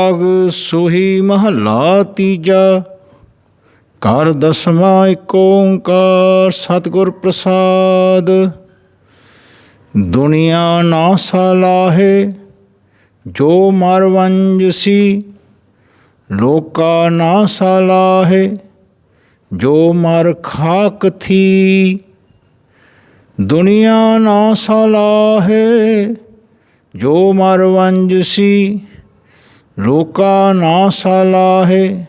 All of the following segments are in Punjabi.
ਰਾਗ ਸੋਹੀ ਮਹੱਲਾ ਤੀਜਾ। ਘਰ ਦਸਵਾਂ ਏਕ ਓਂਕਾਰ ਸਤਿਗੁਰ ਪ੍ਰਸਾਦ। ਦੁਨੀਆ ਨਾ ਸਲਾਹੇ ਜੋ ਮਰ ਵੰਜਸੀ, ਲੋਕਾ ਨਾ ਸਲਾਹੇ ਜੋ ਮਰ ਖਾਕ ਥੀ। ਦੁਨੀਆ ਨਾ ਸਲਾਹੇ ਜੋ ਮਰ ਵੰਜਸੀ, ਲੋਕਾ ਨਾ ਸਲਾਹੇ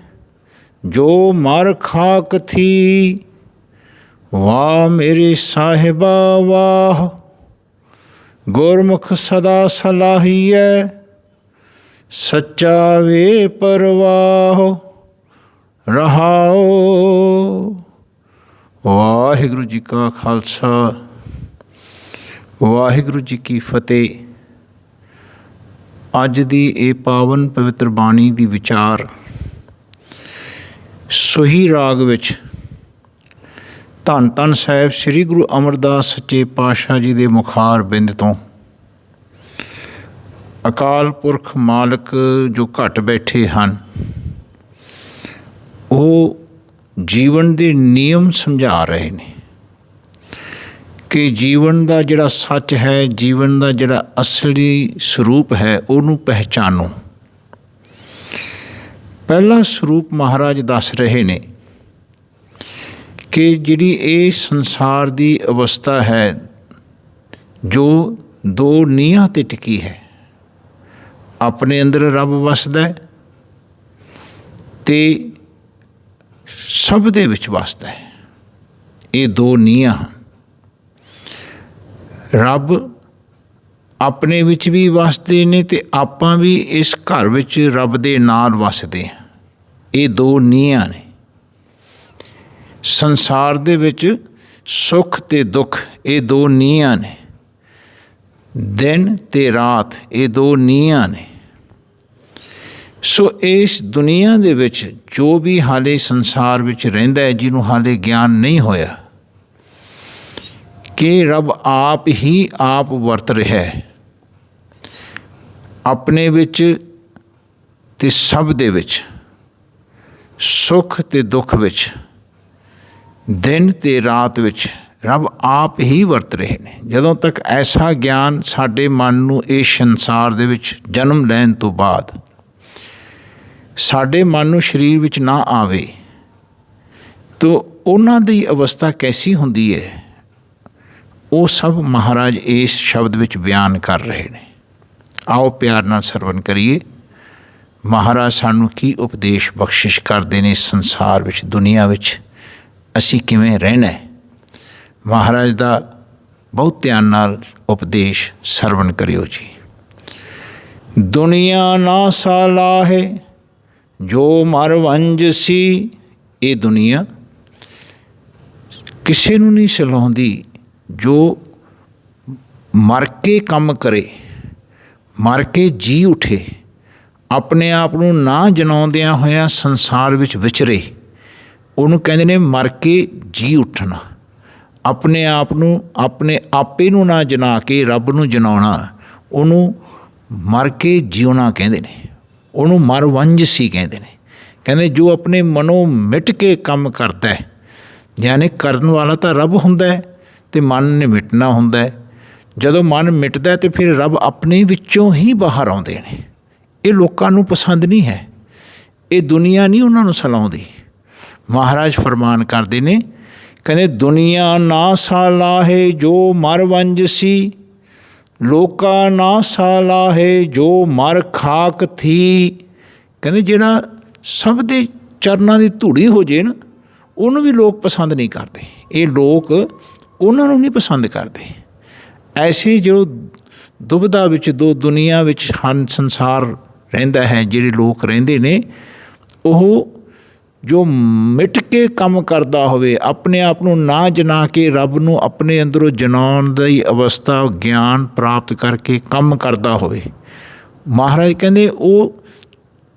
ਜੋ ਮਰ ਖਾਕ ਥੀ। ਵਾਹ ਮੇਰੇ ਸਾਹਿਬਾ ਵਾਹ, ਗੁਰਮੁਖ ਸਦਾ ਸਲਾਹੀਐ, ਸੱਚਾ ਵੇ ਪਰਵਾਹ ਰਹਾਓ। ਵਾਹਿਗੁਰੂ ਜੀ ਕਾ ਖਾਲਸਾ, ਵਾਹਿਗੁਰੂ ਜੀ ਕੀ ਫਤਿਹ। ਅੱਜ ਦੀ ਇਹ ਪਾਵਨ ਪਵਿੱਤਰ ਬਾਣੀ ਦੀ ਵਿਚਾਰ ਸੋਹੀ ਰਾਗ ਵਿੱਚ ਧੰਨ ਧੰਨ ਸਾਹਿਬ ਸ੍ਰੀ ਗੁਰੂ ਅਮਰਦਾਸ ਸੱਚੇ ਪਾਤਸ਼ਾਹ ਜੀ ਦੇ ਮੁਖਾਰ ਬਿੰਦ ਤੋਂ ਅਕਾਲ ਪੁਰਖ ਮਾਲਕ ਜੋ ਘਟ ਬੈਠੇ ਹਨ, ਉਹ ਜੀਵਨ ਦੇ ਨਿਯਮ ਸਮਝਾ ਰਹੇ ਨੇ ਕਿ ਜੀਵਨ ਦਾ ਜਿਹੜਾ ਸੱਚ ਹੈ, ਜੀਵਨ ਦਾ ਜਿਹੜਾ ਅਸਲੀ ਸਰੂਪ ਹੈ, ਉਹਨੂੰ ਪਹਿਚਾਨੋ। ਪਹਿਲਾ ਸਰੂਪ ਮਹਾਰਾਜ ਦੱਸ ਰਹੇ ਨੇ ਕਿ ਜਿਹੜੀ ਇਹ ਸੰਸਾਰ ਦੀ ਅਵਸਥਾ ਹੈ, ਜੋ ਦੋ ਨੀਹਾਂ 'ਤੇ ਟਿਕੀ ਹੈ। ਆਪਣੇ ਅੰਦਰ ਰੱਬ ਵਸਦਾ ਹੈ ਅਤੇ ਸਭ ਦੇ ਵਿੱਚ ਵਸਦਾ ਹੈ। ਇਹ ਦੋ ਨੀਹਾਂ ਹਨ। ਰੱਬ ਆਪਣੇ ਵਿੱਚ ਵੀ ਵਸਦੇ ਨੇ ਅਤੇ ਆਪਾਂ ਵੀ ਇਸ ਘਰ ਵਿੱਚ ਰੱਬ ਦੇ ਨਾਲ ਵਸਦੇ ਹਾਂ। ਇਹ ਦੋ ਨੀਹਾਂ ਨੇ। ਸੰਸਾਰ ਦੇ ਵਿੱਚ ਸੁੱਖ ਅਤੇ ਦੁੱਖ ਇਹ ਦੋ ਨੀਹਾਂ ਨੇ। ਦਿਨ ਅਤੇ ਰਾਤ ਇਹ ਦੋ ਨੀਹਾਂ ਨੇ। ਸੋ ਇਸ ਦੁਨੀਆ ਦੇ ਵਿੱਚ ਜੋ ਵੀ ਹਾਲੇ ਸੰਸਾਰ ਵਿੱਚ ਰਹਿੰਦਾ ਹੈ, ਜਿਹਨੂੰ ਹਾਲੇ ਗਿਆਨ ਨਹੀਂ ਹੋਇਆ ਕਿ ਰੱਬ ਆਪ ਹੀ ਆਪ ਵਰਤ ਰਿਹਾ ਹੈ ਆਪਣੇ ਵਿੱਚ ਅਤੇ ਸਭ ਦੇ ਵਿੱਚ, ਸੁੱਖ ਅਤੇ ਦੁੱਖ ਵਿੱਚ, ਦਿਨ ਅਤੇ ਰਾਤ ਵਿੱਚ ਰੱਬ ਆਪ ਹੀ ਵਰਤ ਰਹੇ ਨੇ। ਜਦੋਂ ਤੱਕ ਐਸਾ ਗਿਆਨ ਸਾਡੇ ਮਨ ਨੂੰ ਇਸ ਸੰਸਾਰ ਦੇ ਵਿੱਚ ਜਨਮ ਲੈਣ ਤੋਂ ਬਾਅਦ ਸਾਡੇ ਮਨ ਨੂੰ ਸਰੀਰ ਵਿੱਚ ਨਾ ਆਵੇ ਤਾਂ ਉਹਨਾਂ ਦੀ ਅਵਸਥਾ ਕੈਸੀ ਹੁੰਦੀ ਹੈ, ਉਹ ਸਭ ਮਹਾਰਾਜ ਇਸ ਸ਼ਬਦ ਵਿੱਚ ਬਿਆਨ ਕਰ ਰਹੇ ਨੇ। ਆਓ ਪਿਆਰ ਨਾਲ ਸਰਵਣ ਕਰੀਏ। ਮਹਾਰਾਜ ਸਾਨੂੰ ਕੀ ਉਪਦੇਸ਼ ਬਖਸ਼ਿਸ਼ ਕਰਦੇ ਨੇ। ਇਸ ਸੰਸਾਰ ਵਿੱਚ, ਦੁਨੀਆ ਵਿੱਚ ਅਸੀਂ ਕਿਵੇਂ ਰਹਿਣਾ ਹੈ, ਮਹਾਰਾਜ ਦਾ ਬਹੁਤ ਧਿਆਨ ਨਾਲ ਉਪਦੇਸ਼ ਸਰਵਣ ਕਰਿਓ ਜੀ। ਦੁਨੀਆ ਨਾ ਸਲਾਹੇ ਜੋ ਮਰ ਵੰਜਸੀ। ਇਹ ਦੁਨੀਆ ਕਿਸੇ ਨੂੰ ਨਹੀਂ ਸਲਾਹੁੰਦੀ ਜੋ ਮਰ ਕੇ ਕੰਮ ਕਰੇ, ਮਰ ਕੇ ਜੀ ਉੱਠੇ, ਆਪਣੇ ਆਪ ਨੂੰ ਨਾ ਜਨਾਉਂਦਿਆਂ ਹੋਇਆਂ ਸੰਸਾਰ ਵਿੱਚ ਵਿਚਰੇ। ਉਹਨੂੰ ਕਹਿੰਦੇ ਨੇ ਮਰ ਕੇ ਜੀ ਉੱਠਣਾ। ਆਪਣੇ ਆਪ ਨੂੰ, ਆਪਣੇ ਆਪੇ ਨੂੰ ਨਾ ਜਨਾ ਕੇ ਰੱਬ ਨੂੰ ਜਨਾਉਣਾ, ਉਹਨੂੰ ਮਰ ਕੇ ਜਿਉਣਾ ਕਹਿੰਦੇ ਨੇ। ਉਹਨੂੰ ਮਰ ਵੰਜਸੀ ਕਹਿੰਦੇ ਨੇ। ਕਹਿੰਦੇ ਜੋ ਆਪਣੇ ਮਨੋਂ ਮਿਟ ਕੇ ਕੰਮ ਕਰਦਾ ਹੈ, ਯਾਨੀ ਕਰਨ ਵਾਲਾ ਤਾਂ ਰੱਬ ਹੁੰਦਾ ਹੈ ਅਤੇ ਮਨ ਨੇ ਮਿਟਣਾ ਹੁੰਦਾ ਹੈ। ਜਦੋਂ ਮਨ ਮਿਟਦਾ ਅਤੇ ਫਿਰ ਰੱਬ ਆਪਣੇ ਵਿੱਚੋਂ ਹੀ ਬਾਹਰ ਆਉਂਦੇ ਨੇ। ਇਹ ਲੋਕਾਂ ਨੂੰ ਪਸੰਦ ਨਹੀਂ ਹੈ। ਇਹ ਦੁਨੀਆ ਨਹੀਂ ਉਹਨਾਂ ਨੂੰ ਸਲਾਹੁੰਦੀ। ਮਹਾਰਾਜ ਫਰਮਾਨ ਕਰਦੇ ਨੇ, ਕਹਿੰਦੇ ਦੁਨੀਆ ਨਾ ਸਲਾਹੇ ਜੋ ਮਰ ਵੰਜਸੀ, ਲੋਕਾ ਨਾ ਸਲਾਹੇ ਜੋ ਮਰ ਖਾਕ ਥੀ। ਕਹਿੰਦੇ ਜਿਹੜਾ ਸਭ ਦੇ ਚਰਨਾਂ ਦੀ ਧੂੜੀ ਹੋ ਜੇ ਨਾ, ਉਹਨੂੰ ਵੀ ਲੋਕ ਪਸੰਦ ਨਹੀਂ ਕਰਦੇ। ਇਹ ਲੋਕ ਉਹਨਾਂ ਨੂੰ ਨਹੀਂ ਪਸੰਦ ਕਰਦੇ। ਐਸੇ ਜੋ ਦੁਬਿਧਾ ਵਿੱਚ ਦੋ ਦੁਨੀਆ ਵਿੱਚ ਹਨ, ਸੰਸਾਰ ਰਹਿੰਦਾ ਹੈ, ਜਿਹੜੇ ਲੋਕ ਰਹਿੰਦੇ ਨੇ, ਉਹ ਜੋ ਮਿਟ ਕੇ ਕੰਮ ਕਰਦਾ ਹੋਵੇ, ਆਪਣੇ ਆਪ ਨੂੰ ਨਾ ਜਨਾ ਕੇ ਰੱਬ ਨੂੰ ਆਪਣੇ ਅੰਦਰੋਂ ਜਨਾਉਣ ਦੀ ਅਵਸਥਾ ਗਿਆਨ ਪ੍ਰਾਪਤ ਕਰਕੇ ਕੰਮ ਕਰਦਾ ਹੋਵੇ, ਮਹਾਰਾਜ ਕਹਿੰਦੇ ਉਹ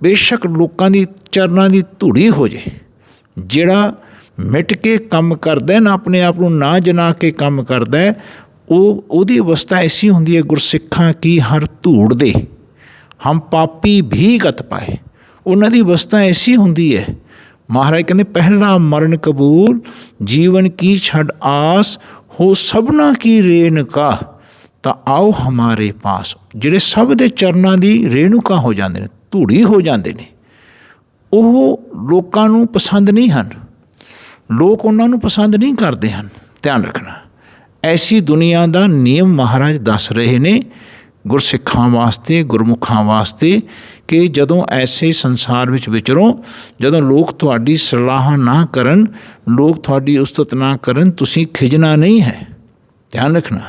ਬੇਸ਼ੱਕ ਲੋਕਾਂ ਦੀ ਚਰਨਾਂ ਦੀ ਧੂੜੀ ਹੋ ਜੇ। ਜਿਹੜਾ ਮਿਟ ਕੇ ਕੰਮ ਕਰਦਾ ਨਾ, ਆਪਣੇ ਆਪ ਨੂੰ ਨਾ ਜਨਾ ਕੇ ਕੰਮ ਕਰਦਾ, ਉਹਦੀ ਅਵਸਥਾ ਐਸੀ ਹੁੰਦੀ ਹੈ, ਗੁਰਸਿੱਖਾਂ ਕੀ ਹਰ ਧੂੜ ਦੇ ਹਮ ਪਾਪੀ ਵੀ ਗਤ ਪਾਏ। ਉਹਨਾਂ ਦੀ ਅਵਸਥਾ ਐਸੀ ਹੁੰਦੀ ਹੈ। ਮਹਾਰਾਜ ਕਹਿੰਦੇ ਪਹਿਲਾ ਮਰਨ ਕਬੂਲ, ਜੀਵਨ ਕੀ ਛੱਡ ਆਸ, ਹੋ ਸਭਨਾ ਕੀ ਰੇਣੁਕਾ, ਤਾਂ ਆਓ ਹਮਾਰੇ ਪਾਸ। ਜਿਹੜੇ ਸਭ ਦੇ ਚਰਨਾਂ ਦੀ ਰੇਣੂਕਾ ਹੋ ਜਾਂਦੇ ਨੇ, ਧੂੜੀ ਹੋ ਜਾਂਦੇ ਨੇ, ਉਹ ਲੋਕਾਂ ਨੂੰ ਪਸੰਦ ਨਹੀਂ ਹਨ, ਲੋਕ ਉਹਨਾਂ ਨੂੰ ਪਸੰਦ ਨਹੀਂ ਕਰਦੇ ਹਨ। ਧਿਆਨ ਰੱਖਣਾ, ਐਸੀ ਦੁਨੀਆ ਦਾ ਨਿਯਮ ਮਹਾਰਾਜ ਦੱਸ ਰਹੇ ਨੇ ਗੁਰਸਿੱਖਾਂ ਵਾਸਤੇ, ਗੁਰਮੁਖਾਂ ਵਾਸਤੇ, ਕਿ ਜਦੋਂ ਐਸੇ ਸੰਸਾਰ ਵਿੱਚ ਵਿਚਰੋ, ਜਦੋਂ ਲੋਕ ਤੁਹਾਡੀ ਸਲਾਹ ਨਾ ਕਰਨ, ਲੋਕ ਤੁਹਾਡੀ ਉਸਤਤ ਨਾ ਕਰਨ, ਤੁਸੀਂ ਖਿਜਣਾ ਨਹੀਂ ਹੈ। ਧਿਆਨ ਰੱਖਣਾ,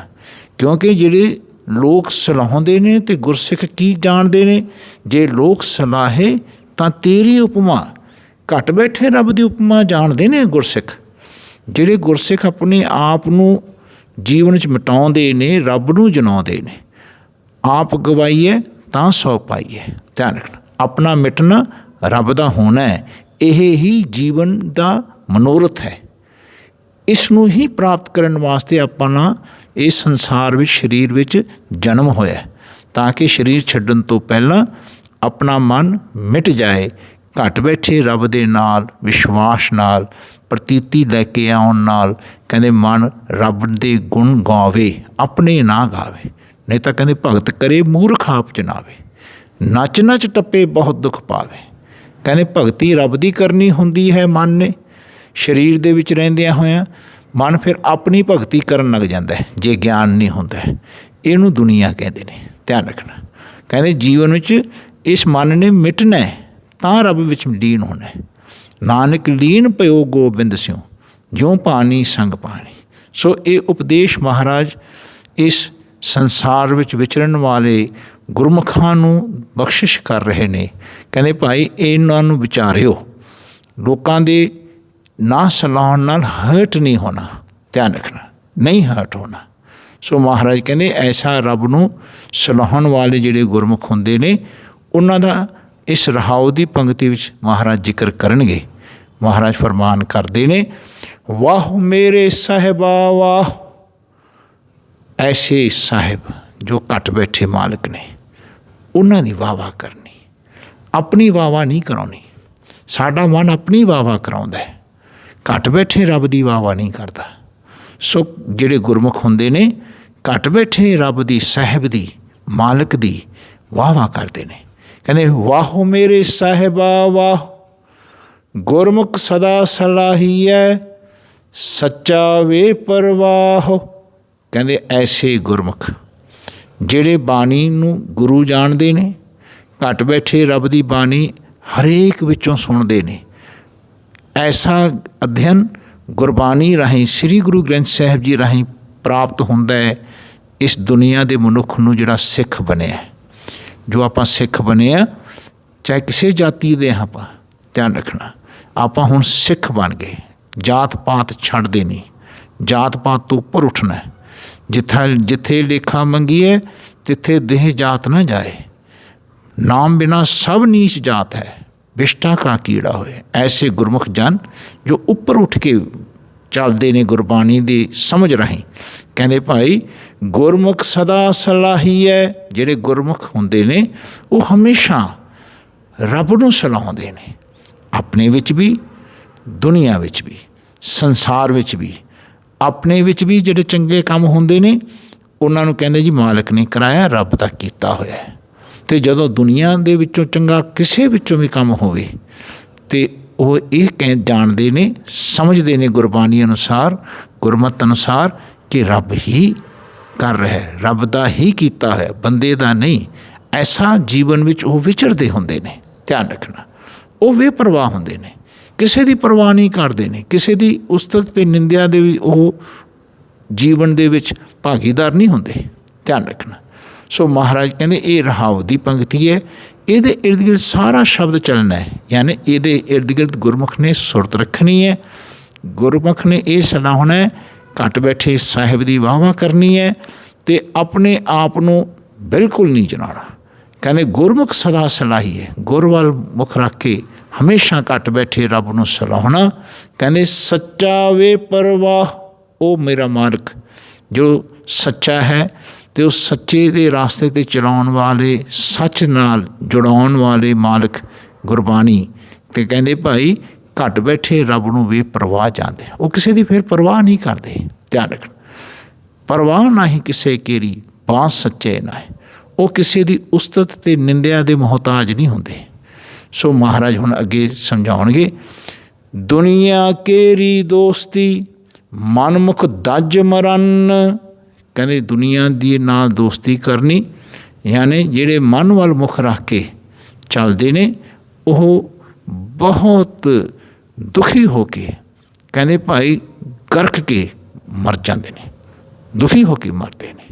ਕਿਉਂਕਿ ਜਿਹੜੇ ਲੋਕ ਸਲਾਹੁੰਦੇ ਨੇ ਅਤੇ ਗੁਰਸਿੱਖ ਕੀ ਜਾਣਦੇ ਨੇ, ਜੇ ਲੋਕ ਸਲਾਹੇ ਤਾਂ ਤੇਰੀ ਉਪਮਾ, ਘੱਟ ਬੈਠੇ ਰੱਬ ਦੀ ਉਪਮਾ ਜਾਣਦੇ ਨੇ ਗੁਰਸਿੱਖ। ਜਿਹੜੇ ਗੁਰਸਿੱਖ ਆਪਣੇ ਆਪ ਨੂੰ ਜੀਵਨ 'ਚ ਮਿਟਾਉਂਦੇ ਨੇ, ਰੱਬ ਨੂੰ ਜਨਾਉਂਦੇ ਨੇ। ਆਪ ਗਵਾਈਏ ਤਾਂ ਸੌ ਪਾਈਏ। ਧਿਆਨ ਰੱਖਣਾ, ਆਪਣਾ ਮਿਟਣਾ ਰੱਬ ਦਾ ਹੋਣਾ ਹੈ, ਇਹ ਹੀ ਜੀਵਨ ਦਾ ਮਨੋਰਥ ਹੈ। ਇਸ ਨੂੰ ਹੀ ਪ੍ਰਾਪਤ ਕਰਨ ਵਾਸਤੇ ਆਪਣਾ ਇਸ ਸੰਸਾਰ ਵਿੱਚ, ਸਰੀਰ ਵਿੱਚ ਜਨਮ ਹੋਇਆ, ਤਾਂ ਕਿ ਸਰੀਰ ਛੱਡਣ ਤੋਂ ਪਹਿਲਾਂ ਆਪਣਾ ਮਨ ਮਿਟ ਜਾਏ। ਘੱਟ ਬੈਠੇ ਰੱਬ ਦੇ ਨਾਲ ਵਿਸ਼ਵਾਸ ਨਾਲ, ਪ੍ਰਤੀਤੀ ਲੈ ਕੇ ਆਉਣ ਨਾਲ, ਕਹਿੰਦੇ ਮਨ ਰੱਬ ਦੇ ਗੁਣ ਗਾਵੇ, ਆਪਣੇ ਨਾ ਗਾਵੇ। ਨਹੀਂ ਤਾਂ ਕਹਿੰਦੇ ਭਗਤ ਕਰੇ ਮੂਰਖ ਆਪ ਜਨਾਵੇ, ਨੱਚ ਨੱਚ ਟੱਪੇ ਬਹੁਤ ਦੁੱਖ ਪਾਵੇ। ਕਹਿੰਦੇ ਭਗਤੀ ਰੱਬ ਦੀ ਕਰਨੀ ਹੁੰਦੀ ਹੈ। ਮਨ ਨੇ ਸਰੀਰ ਦੇ ਵਿੱਚ ਰਹਿੰਦਿਆਂ ਹੋਇਆਂ ਮਨ ਫਿਰ ਆਪਣੀ ਭਗਤੀ ਕਰਨ ਲੱਗ ਜਾਂਦਾ ਹੈ, ਜੇ ਗਿਆਨ ਨਹੀਂ ਹੁੰਦਾ। ਇਹਨੂੰ ਦੁਨੀਆ ਕਹਿੰਦੇ ਨੇ। ਧਿਆਨ ਰੱਖਣਾ, ਕਹਿੰਦੇ ਜੀਵਨ ਵਿੱਚ ਇਸ ਮਨ ਨੇ ਮਿਟਣਾ ਤਾਂ ਰੱਬ ਵਿੱਚ ਲੀਨ ਹੋਣਾ। ਨਾਨਕ ਲੀਨ ਪਇਓ ਗੋਬਿੰਦ ਸਿਉ, ਜਿਉ ਪਾਣੀ ਸੰਗ ਪਾਣੀ। ਸੋ ਇਹ ਉਪਦੇਸ਼ ਮਹਾਰਾਜ ਇਸ ਸੰਸਾਰ ਵਿੱਚ ਵਿਚਰਨ ਵਾਲੇ ਗੁਰਮੁਖਾਂ ਨੂੰ ਬਖਸ਼ਿਸ਼ ਕਰ ਰਹੇ ਨੇ। ਕਹਿੰਦੇ ਭਾਈ ਇਹਨਾਂ ਨੂੰ ਵਿਚਾਰਿਓ, ਲੋਕਾਂ ਦੇ ਨਾ ਸਲਾਹੁਣ ਨਾਲ ਹਰਟ ਨਹੀਂ ਹੋਣਾ। ਧਿਆਨ ਰੱਖਣਾ, ਨਹੀਂ ਹਰਟ ਹੋਣਾ। ਸੋ ਮਹਾਰਾਜ ਕਹਿੰਦੇ ਐਸਾ ਰੱਬ ਨੂੰ ਸਲਾਹੁਣ ਵਾਲੇ ਜਿਹੜੇ ਗੁਰਮੁਖ ਹੁੰਦੇ ਨੇ, ਉਹਨਾਂ ਦਾ ਇਸ ਰਹਾਉ ਦੀ ਪੰਕਤੀ ਵਿੱਚ ਮਹਾਰਾਜ ਜ਼ਿਕਰ ਕਰਨਗੇ। ਮਹਾਰਾਜ ਫਰਮਾਨ ਕਰਦੇ ਨੇ, ਵਾਹ ਮੇਰੇ ਸਾਹਿਬਾ ਵਾਹ। ਐਸੇ ਸਾਹਿਬ ਜੋ ਘੱਟ ਬੈਠੇ ਮਾਲਕ ਨੇ, ਉਹਨਾਂ ਦੀ ਵਾਹ ਵਾਹ ਕਰਨੀ, ਆਪਣੀ ਵਾਹ ਵਾਹ ਨਹੀਂ ਕਰਾਉਣੀ। ਸਾਡਾ ਮਨ ਆਪਣੀ ਵਾਹ ਵਾਹ ਕਰਾਉਂਦਾ ਹੈ, ਘੱਟ ਬੈਠੇ ਰੱਬ ਦੀ ਵਾਹ ਵਾਹ ਨਹੀਂ ਕਰਦਾ। ਸੋ ਜਿਹੜੇ ਗੁਰਮੁਖ ਹੁੰਦੇ ਨੇ, ਘੱਟ ਬੈਠੇ ਰੱਬ ਦੀ, ਸਾਹਿਬ ਦੀ, ਮਾਲਕ ਦੀ ਵਾਹ ਵਾਹ ਕਰਦੇ ਨੇ। ਕਹਿੰਦੇ ਵਾਹੋ ਮੇਰੇ ਸਾਹਿਬਾ ਵਾਹ, ਗੁਰਮੁਖ ਸਦਾ ਸਲਾਹੀਐ, ਸੱਚਾ ਵੇ ਪਰਵਾਹ। ਕਹਿੰਦੇ ਐਸੇ ਗੁਰਮੁਖ ਜਿਹੜੇ ਬਾਣੀ ਨੂੰ ਗੁਰੂ ਜਾਣਦੇ ਨੇ, ਘੱਟ ਬੈਠੇ ਰੱਬ ਦੀ ਬਾਣੀ ਹਰੇਕ ਵਿੱਚੋਂ ਸੁਣਦੇ ਨੇ। ਐਸਾ ਅਧਿਐਨ ਗੁਰਬਾਣੀ ਰਾਹੀਂ, ਸ੍ਰੀ ਗੁਰੂ ਗ੍ਰੰਥ ਸਾਹਿਬ ਜੀ ਰਾਹੀਂ ਪ੍ਰਾਪਤ ਹੁੰਦਾ ਹੈ ਇਸ ਦੁਨੀਆ ਦੇ ਮਨੁੱਖ ਨੂੰ, ਜਿਹੜਾ ਸਿੱਖ ਬਣਿਆ। ਜੋ ਆਪਾਂ ਸਿੱਖ ਬਣੇ ਆ, ਚਾਹੇ ਕਿਸੇ ਜਾਤੀ ਦੇ ਆਪਾਂ, ਧਿਆਨ ਰੱਖਣਾ, ਆਪਾਂ ਹੁਣ ਸਿੱਖ ਬਣ ਗਏ। ਜਾਤ ਪਾਤ ਛੱਡ ਦੇਣੀ, ਜਾਤ ਪਾਤ ਤੋਂ ਉੱਪਰ ਉੱਠਣਾ। ਜਿੱਥੇ ਲੇਖਾ ਮੰਗੀਏ ਤਿੱਥੇ ਦੇਹ ਜਾਤ ਨਾ ਜਾਏ। ਨਾਮ ਬਿਨਾ ਸਭ ਨੀਚ ਜਾਤ ਹੈ, ਵਿਸ਼ਟਾ ਕਾ ਕੀੜਾ ਹੋਏ। ਐਸੇ ਗੁਰਮੁਖ ਜਨ ਜੋ ਉੱਪਰ ਉੱਠ ਕੇ ਚੱਲਦੇ ਨੇ ਗੁਰਬਾਣੀ ਦੀ ਸਮਝ ਰਾਹੀਂ। ਕਹਿੰਦੇ ਭਾਈ ਗੁਰਮੁਖ ਸਦਾ ਸਲਾਹੀ ਹੈ। ਜਿਹੜੇ ਗੁਰਮੁਖ ਹੁੰਦੇ ਨੇ ਉਹ ਹਮੇਸ਼ਾ ਰੱਬ ਨੂੰ ਸਲਾਹੁੰਦੇ ਨੇ, ਆਪਣੇ ਵਿੱਚ ਵੀ, ਦੁਨੀਆ ਵਿੱਚ ਵੀ, ਸੰਸਾਰ ਵਿੱਚ ਵੀ। ਆਪਣੇ ਵਿੱਚ ਵੀ ਜਿਹੜੇ ਚੰਗੇ ਕੰਮ ਹੁੰਦੇ ਨੇ ਉਹਨਾਂ ਨੂੰ ਕਹਿੰਦੇ ਜੀ ਮਾਲਕ ਨੇ ਕਰਾਇਆ, ਰੱਬ ਦਾ ਕੀਤਾ ਹੋਇਆ। ਅਤੇ ਜਦੋਂ ਦੁਨੀਆ ਦੇ ਵਿੱਚੋਂ ਚੰਗਾ ਕਿਸੇ ਵਿੱਚੋਂ ਵੀ ਕੰਮ ਹੋਵੇ ਅਤੇ ਉਹ ਇਹ ਜਾਣਦੇ ਨੇ, ਸਮਝਦੇ ਨੇ ਗੁਰਬਾਣੀ ਅਨੁਸਾਰ, ਗੁਰਮਤਿ ਅਨੁਸਾਰ, ਕਿ ਰੱਬ ਹੀ ਕਰ ਰਿਹਾ, ਰੱਬ ਦਾ ਹੀ ਕੀਤਾ ਹੋਇਆ, ਬੰਦੇ ਦਾ ਨਹੀਂ। ਐਸਾ ਜੀਵਨ ਵਿੱਚ ਉਹ ਵਿਚਰਦੇ ਹੁੰਦੇ ਨੇ। ਧਿਆਨ ਰੱਖਣਾ, ਉਹ ਬੇਪਰਵਾਹ ਹੁੰਦੇ ਨੇ, ਕਿਸੇ ਦੀ ਪਰਵਾਹ ਨਹੀਂ ਕਰਦੇ ਨੇ, ਕਿਸੇ ਦੀ ਉਸਤਤ ਅਤੇ ਨਿੰਦਿਆ ਦੇ ਵੀ ਉਹ ਜੀਵਨ ਦੇ ਵਿੱਚ ਭਾਗੀਦਾਰ ਨਹੀਂ ਹੁੰਦੇ। ਧਿਆਨ ਰੱਖਣਾ। ਸੋ ਮਹਾਰਾਜ ਕਹਿੰਦੇ ਇਹ ਰਹਾਉ ਦੀ ਪੰਕਤੀ ਹੈ, ਇਹਦੇ ਇਰਦ ਗਿਰਦ ਸਾਰਾ ਸ਼ਬਦ ਚੱਲਣਾ ਹੈ। ਯਾਨੀ ਇਹਦੇ ਇਰਦ ਗਿਰਦ ਗੁਰਮੁਖ ਨੇ ਸੁਰਤ ਰੱਖਣੀ ਹੈ, ਗੁਰਮੁਖ ਨੇ ਇਹ ਸਲਾਹੁਣਾ ਹੈ, ਘੱਟ ਬੈਠੇ ਸਾਹਿਬ ਦੀ ਵਾਹ ਵਾਹ ਕਰਨੀ ਹੈ ਅਤੇ ਆਪਣੇ ਆਪ ਨੂੰ ਬਿਲਕੁਲ ਨਹੀਂ ਜਨਾਉਣਾ। ਕਹਿੰਦੇ ਗੁਰਮੁਖ ਸਦਾ ਸਲਾਹੀ ਹੈ, ਗੁਰ ਵੱਲ ਮੁੱਖ ਰੱਖ ਕੇ ਹਮੇਸ਼ਾ ਘੱਟ ਬੈਠੇ ਰੱਬ ਨੂੰ ਸਲਾਹੁਣਾ। ਕਹਿੰਦੇ ਸੱਚਾ ਵੇ ਪਰਵਾਹ, ਉਹ ਮੇਰਾ ਮਾਲਕ ਜੋ ਸੱਚਾ ਹੈ, ਤੇ ਉਸ ਸੱਚੇ ਦੇ ਰਾਸਤੇ 'ਤੇ ਚਲਾਉਣ ਵਾਲੇ, ਸੱਚ ਨਾਲ ਜੁੜਾਉਣ ਵਾਲੇ ਮਾਲਕ ਗੁਰਬਾਣੀ। ਤੇ ਕਹਿੰਦੇ ਭਾਈ ਘੱਟ ਬੈਠੇ ਰੱਬ ਨੂੰ ਬੇਪਰਵਾਹ ਜਾਣਦੇ। ਉਹ ਕਿਸੇ ਦੀ ਫਿਰ ਪਰਵਾਹ ਨਹੀਂ ਕਰਦੇ। ਧਿਆਨ ਰੱਖਣਾ, ਪਰਵਾਹ ਨਾ ਹੀ ਕਿਸੇ ਕੇਰੀ ਬਾਸ ਸੱਚੇ ਨਾ ਹੈ। ਉਹ ਕਿਸੇ ਦੀ ਉਸਤਤ ਤੇ ਨਿੰਦਿਆ ਦੇ ਮੁਹਤਾਜ ਨਹੀਂ ਹੁੰਦੇ। ਸੋ ਮਹਾਰਾਜ ਹੁਣ ਅੱਗੇ ਸਮਝਾਉਣਗੇ, ਦੁਨੀਆ ਕੇਰੀ ਦੋਸਤੀ ਮਨਮੁਖ ਦਜ ਮਰਨ। ਕਹਿੰਦੇ ਦੁਨੀਆ ਦੀ ਨਾਲ ਦੋਸਤੀ ਕਰਨੀ, ਯਾਨੀ ਜਿਹੜੇ ਮਨ ਵੱਲ ਮੁੱਖ ਰੱਖ ਕੇ ਚੱਲਦੇ ਨੇ, ਉਹ ਬਹੁਤ ਦੁਖੀ ਹੋ ਕੇ ਕਹਿੰਦੇ ਭਾਈ ਗਰਕ ਕੇ ਮਰ ਜਾਂਦੇ ਨੇ, ਦੁਖੀ ਹੋ ਕੇ ਮਰਦੇ ਨੇ।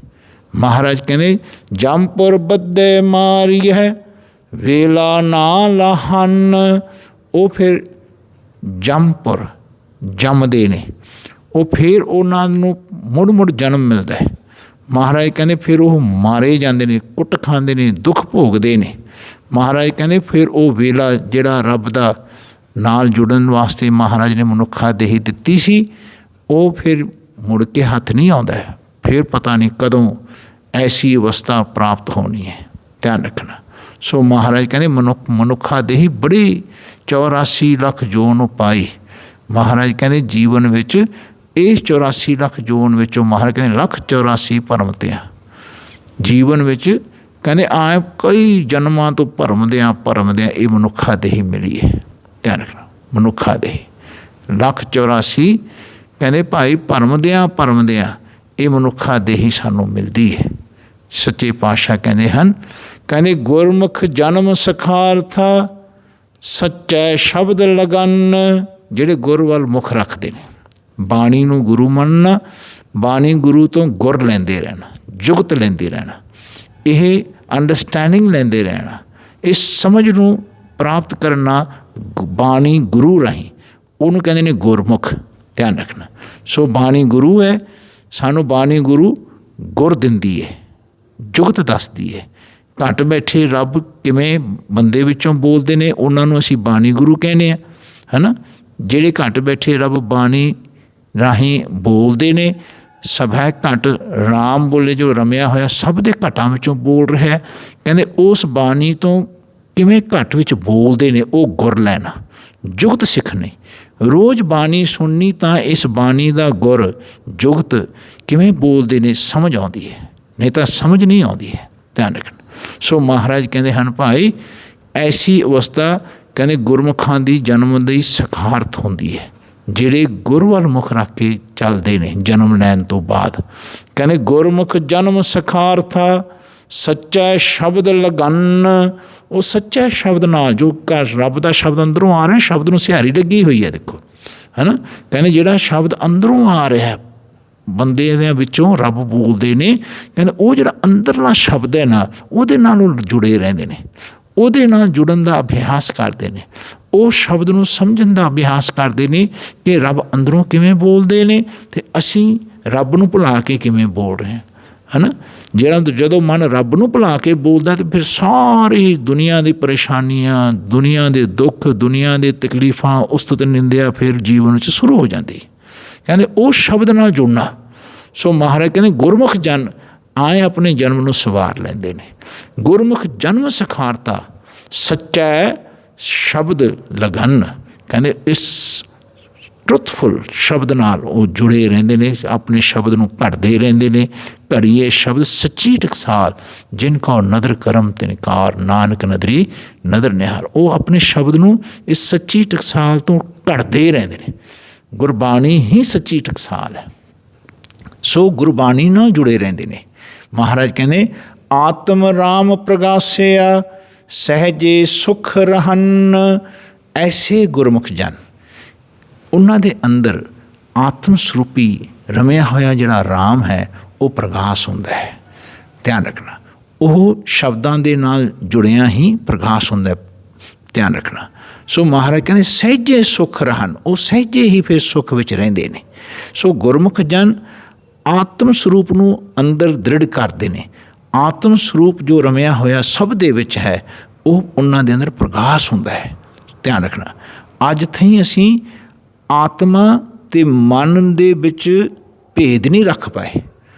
ਮਹਾਰਾਜ ਕਹਿੰਦੇ ਜੰਪੁਰ ਬੱਦੇ ਮਾਰੀ ਹੈ ਵੇਲਾ ਨਾ ਲਾਹਨ। ਉਹ ਫਿਰ ਜੰਪੁਰ ਜੰਮਦੇ ਨੇ, ਉਹ ਫਿਰ ਉਹਨਾਂ ਨੂੰ ਮੁੜ ਮੁੜ ਜਨਮ ਮਿਲਦਾ ਹੈ। ਮਹਾਰਾਜ ਕਹਿੰਦੇ ਫਿਰ ਉਹ ਮਾਰੇ ਜਾਂਦੇ ਨੇ, ਕੁੱਟ ਖਾਂਦੇ ਨੇ, ਦੁੱਖ ਭੋਗਦੇ ਨੇ। ਮਹਾਰਾਜ ਕਹਿੰਦੇ ਫਿਰ ਉਹ ਵੇਲਾ ਜਿਹੜਾ ਰੱਬ ਦਾ ਨਾਲ ਜੁੜਨ ਵਾਸਤੇ ਮਹਾਰਾਜ ਨੇ ਮਨੁੱਖਾ ਦੇਹੀ ਦਿੱਤੀ ਸੀ, ਉਹ ਫਿਰ ਮੁੜ ਕੇ ਹੱਥ ਨਹੀਂ ਆਉਂਦਾ ਹੈ। ਫਿਰ ਪਤਾ ਨਹੀਂ ਕਦੋਂ ਐਸੀ ਅਵਸਥਾ ਪ੍ਰਾਪਤ ਹੋਣੀ ਹੈ। ਧਿਆਨ ਰੱਖਣਾ। ਸੋ ਮਹਾਰਾਜ ਕਹਿੰਦੇ ਮਨੁੱਖਾ ਦੇਹੀ ਬੜੀ 84 ਲੱਖ ਜੋਨ ਪਾਈ। ਮਹਾਰਾਜ ਕਹਿੰਦੇ ਜੀਵਨ ਵਿੱਚ ਇਸ 84 ਲੱਖ ਜੋਨ ਵਿੱਚੋਂ ਮਹਾਰਾਜ ਕਹਿੰਦੇ 184 ਭਰਮਦਿਆਂ ਜੀਵਨ ਵਿੱਚ ਕਹਿੰਦੇ ਆਏ ਕਈ ਜਨਮਾਂ ਤੋਂ ਭਰਮਦਿਆਂ ਇਹ ਮਨੁੱਖਾ ਦੇਹੀ ਮਿਲੀ ਹੈ। ਧਿਆਨ ਰੱਖਣਾ, ਮਨੁੱਖਾ ਦੇਹੀ 184 ਕਹਿੰਦੇ ਭਾਈ ਭਰਮਦਿਆਂ ਇਹ ਮਨੁੱਖਾ ਦੇਹੀ ਸਾਨੂੰ ਮਿਲਦੀ ਹੈ। ਸੱਚੇ ਪਾਤਸ਼ਾਹ ਕਹਿੰਦੇ ਹਨ, ਕਹਿੰਦੇ ਗੁਰਮੁਖ ਜਨਮ ਸਖਾਰਥਾ ਸੱਚੈ ਸ਼ਬਦ ਲਗਨ। ਜਿਹੜੇ ਗੁਰ ਵੱਲ ਮੁੱਖ ਰੱਖਦੇ ਨੇ, ਬਾਣੀ ਨੂੰ ਗੁਰੂ ਮੰਨਣਾ, ਬਾਣੀ ਗੁਰੂ ਤੋਂ ਗੁਰ ਲੈਂਦੇ ਰਹਿਣਾ, ਜੁਗਤ ਲੈਂਦੇ ਰਹਿਣਾ, ਇਹ ਅੰਡਰਸਟੈਂਡਿੰਗ ਲੈਂਦੇ ਰਹਿਣਾ, ਇਸ ਸਮਝ ਨੂੰ ਪ੍ਰਾਪਤ ਕਰਨਾ ਬਾਣੀ ਗੁਰੂ ਰਾਹੀਂ, ਉਹਨੂੰ ਕਹਿੰਦੇ ਨੇ ਗੁਰਮੁਖ। ਧਿਆਨ ਰੱਖਣਾ। ਸੋ ਬਾਣੀ ਗੁਰੂ ਹੈ, ਸਾਨੂੰ ਬਾਣੀ ਗੁਰੂ ਗੁਰ ਦਿੰਦੀ ਹੈ, ਜੁਗਤ ਦੱਸਦੀ ਹੈ। ਘੱਟ ਬੈਠੇ ਰੱਬ ਕਿਵੇਂ ਬੰਦੇ ਵਿੱਚੋਂ ਬੋਲਦੇ ਨੇ, ਉਹਨਾਂ ਨੂੰ ਅਸੀਂ ਬਾਣੀ ਗੁਰੂ ਕਹਿੰਦੇ ਹਾਂ, ਹੈ ਨਾ। ਜਿਹੜੇ ਘੱਟ ਬੈਠੇ ਰੱਬ ਬਾਣੀ ਰਾਹੀਂ ਬੋਲਦੇ ਨੇ, ਸਭ ਹੈ ਘੱਟ ਰਾਮ ਬੋਲੇ ਜੋ ਰਮਿਆ ਹੋਇਆ ਸਭ ਦੇ ਘਟਾਂ ਵਿੱਚੋਂ ਬੋਲ ਰਿਹਾ। ਕਹਿੰਦੇ ਉਸ ਬਾਣੀ ਤੋਂ ਕਿਵੇਂ ਘੱਟ ਵਿੱਚ ਬੋਲਦੇ ਨੇ, ਉਹ ਗੁਰ ਲੈਣਾ, ਜੁਗਤ ਸਿੱਖਣੀ। ਰੋਜ਼ ਬਾਣੀ ਸੁਣਨੀ ਤਾਂ ਇਸ ਬਾਣੀ ਦਾ ਗੁਰ ਜੁਗਤ ਕਿਵੇਂ ਬੋਲਦੇ ਨੇ ਸਮਝ ਆਉਂਦੀ ਹੈ, ਨਹੀਂ ਤਾਂ ਸਮਝ ਨਹੀਂ ਆਉਂਦੀ ਹੈ। ਧਿਆਨ ਰੱਖਣਾ। ਸੋ ਮਹਾਰਾਜ ਕਹਿੰਦੇ ਹਨ ਭਾਈ ਐਸੀ ਅਵਸਥਾ ਕਹਿੰਦੇ ਗੁਰਮੁਖਾਂ ਦੀ ਜਨਮ ਦੀ ਸਖਾਰਤ ਹੁੰਦੀ ਹੈ, ਜਿਹੜੇ ਗੁਰ ਵੱਲ ਮੁੱਖ ਰੱਖ ਕੇ ਚੱਲਦੇ ਨੇ ਜਨਮ ਲੈਣ ਤੋਂ ਬਾਅਦ। ਕਹਿੰਦੇ ਗੁਰਮੁਖ ਜਨਮ ਸਖਾਰਥਾ ਸੱਚਾ ਸ਼ਬਦ ਲਗਨ। ਉਹ ਸੱਚਾ ਸ਼ਬਦ ਨਾਲ ਜੋ ਰੱਬ ਦਾ ਸ਼ਬਦ ਅੰਦਰੋਂ ਆ ਰਿਹਾ, ਸ਼ਬਦ ਨੂੰ ਸਿਹਾਰੀ ਲੱਗੀ ਹੋਈ ਹੈ, ਦੇਖੋ, ਹੈ ਨਾ। ਕਹਿੰਦੇ ਜਿਹੜਾ ਸ਼ਬਦ ਅੰਦਰੋਂ ਆ ਰਿਹਾ ਬੰਦੇ ਦੇ ਵਿੱਚੋਂ ਰੱਬ ਬੋਲਦੇ ਨੇ, ਕਹਿੰਦੇ ਉਹ ਜਿਹੜਾ ਅੰਦਰਲਾ ਸ਼ਬਦ ਹੈ ਨਾ, ਉਹਦੇ ਨਾਲ ਉਹ ਜੁੜੇ ਰਹਿੰਦੇ ਨੇ, ਉਹਦੇ ਨਾਲ ਜੁੜਨ ਦਾ ਅਭਿਆਸ ਕਰਦੇ ਨੇ, ਉਹ ਸ਼ਬਦ ਨੂੰ ਸਮਝਣ ਦਾ ਅਭਿਆਸ ਕਰਦੇ ਨੇ ਕਿ ਰੱਬ ਅੰਦਰੋਂ ਕਿਵੇਂ ਬੋਲਦੇ ਨੇ ਅਤੇ ਅਸੀਂ ਰੱਬ ਨੂੰ ਭੁਲਾ ਕੇ ਕਿਵੇਂ ਬੋਲ ਰਹੇ ਹਾਂ, ਹੈ ਨਾ। ਜਦੋਂ ਮਨ ਰੱਬ ਨੂੰ ਭੁਲਾ ਕੇ ਬੋਲਦਾ ਤਾਂ ਫਿਰ ਸਾਰੀ ਦੁਨੀਆ ਦੀ ਪਰੇਸ਼ਾਨੀਆਂ, ਦੁਨੀਆ ਦੇ ਦੁੱਖ, ਦੁਨੀਆ ਦੇ ਤਕਲੀਫਾਂ, ਉਸਤਤ ਨਿੰਦਿਆ ਫਿਰ ਜੀਵਨ ਵਿੱਚ ਸ਼ੁਰੂ ਹੋ ਜਾਂਦੀ। ਕਹਿੰਦੇ ਉਹ ਸ਼ਬਦ ਨਾਲ ਜੁੜਨਾ। ਸੋ ਮਹਾਰਾਜ ਕਹਿੰਦੇ ਗੁਰਮੁਖ ਜਨ ਆਏ ਆਪਣੇ ਜਨਮ ਨੂੰ ਸਵਾਰ ਲੈਂਦੇ ਨੇ। ਗੁਰਮੁਖ ਜਨਮ ਸਖਾਰਤਾ ਸੱਚਾ ਸ਼ਬਦ ਲਗਨ। ਕਹਿੰਦੇ ਇਸ ਟਰੁਥਫੁਲ ਸ਼ਬਦ ਨਾਲ ਉਹ ਜੁੜੇ ਰਹਿੰਦੇ ਨੇ, ਆਪਣੇ ਸ਼ਬਦ ਨੂੰ ਘੜਦੇ ਰਹਿੰਦੇ ਨੇ। ਘੜੀਏ ਸ਼ਬਦ ਸੱਚੀ ਟਕਸਾਲ ਜਿਨ ਕੋ ਨਦਰ ਕਰਮ ਤਿਨਕਾਰ ਨਾਨਕ ਨਦਰੀ ਨਦਰ ਨਿਹਾਲ। ਉਹ ਆਪਣੇ ਸ਼ਬਦ ਨੂੰ ਇਸ ਸੱਚੀ ਟਕਸਾਲ ਤੋਂ ਘੜਦੇ ਰਹਿੰਦੇ ਨੇ। ਗੁਰਬਾਣੀ ਹੀ ਸੱਚੀ ਟਕਸਾਲ ਹੈ। ਸੋ ਗੁਰਬਾਣੀ ਨਾਲ ਜੁੜੇ ਰਹਿੰਦੇ ਨੇ। ਮਹਾਰਾਜ ਕਹਿੰਦੇ ਆਤਮ ਰਾਮ ਪ੍ਰਗਾਸਿਆ ਸਹਿਜੇ ਸੁਖ ਰਹਨ। ਐਸੇ ਗੁਰਮੁਖ ਜਨ, ਉਹਨਾਂ ਦੇ ਅੰਦਰ ਆਤਮ ਸਰੂਪੀ ਰਮਿਆ ਹੋਇਆ ਜਿਹੜਾ ਰਾਮ ਹੈ ਉਹ ਪ੍ਰਗਾਸ ਹੁੰਦਾ ਹੈ। ਧਿਆਨ ਰੱਖਣਾ, ਉਹ ਸ਼ਬਦਾਂ ਦੇ ਨਾਲ ਜੁੜਿਆ ਹੀ ਪ੍ਰਗਾਸ ਹੁੰਦਾ। ਧਿਆਨ ਰੱਖਣਾ। ਸੋ ਮਹਾਰਾਜ ਕਹਿੰਦੇ ਸਹਿਜੇ ਸੁਖ ਰਹਨ, ਉਹ ਸਹਿਜੇ ਹੀ ਫਿਰ ਸੁੱਖ ਵਿੱਚ ਰਹਿੰਦੇ ਨੇ। ਸੋ ਗੁਰਮੁਖ ਜਨ ਆਤਮ ਸਰੂਪ ਨੂੰ ਅੰਦਰ ਦ੍ਰਿੜ ਕਰਦੇ ਨੇ। ਆਤਮ ਸਰੂਪ ਜੋ ਰਮਿਆ ਹੋਇਆ ਸਭ ਦੇ ਵਿੱਚ ਹੈ, ਉਹ ਉਹਨਾਂ ਦੇ ਅੰਦਰ ਪ੍ਰਗਾਸ ਹੁੰਦਾ ਹੈ। ਧਿਆਨ ਰੱਖਣਾ। ਅੱਜ ਤਾਈਂ ਅਸੀਂ ਆਤਮਾ ਅਤੇ ਮਨ ਦੇ ਵਿੱਚ ਭੇਦ ਨਹੀਂ ਰੱਖ ਪਾਏ।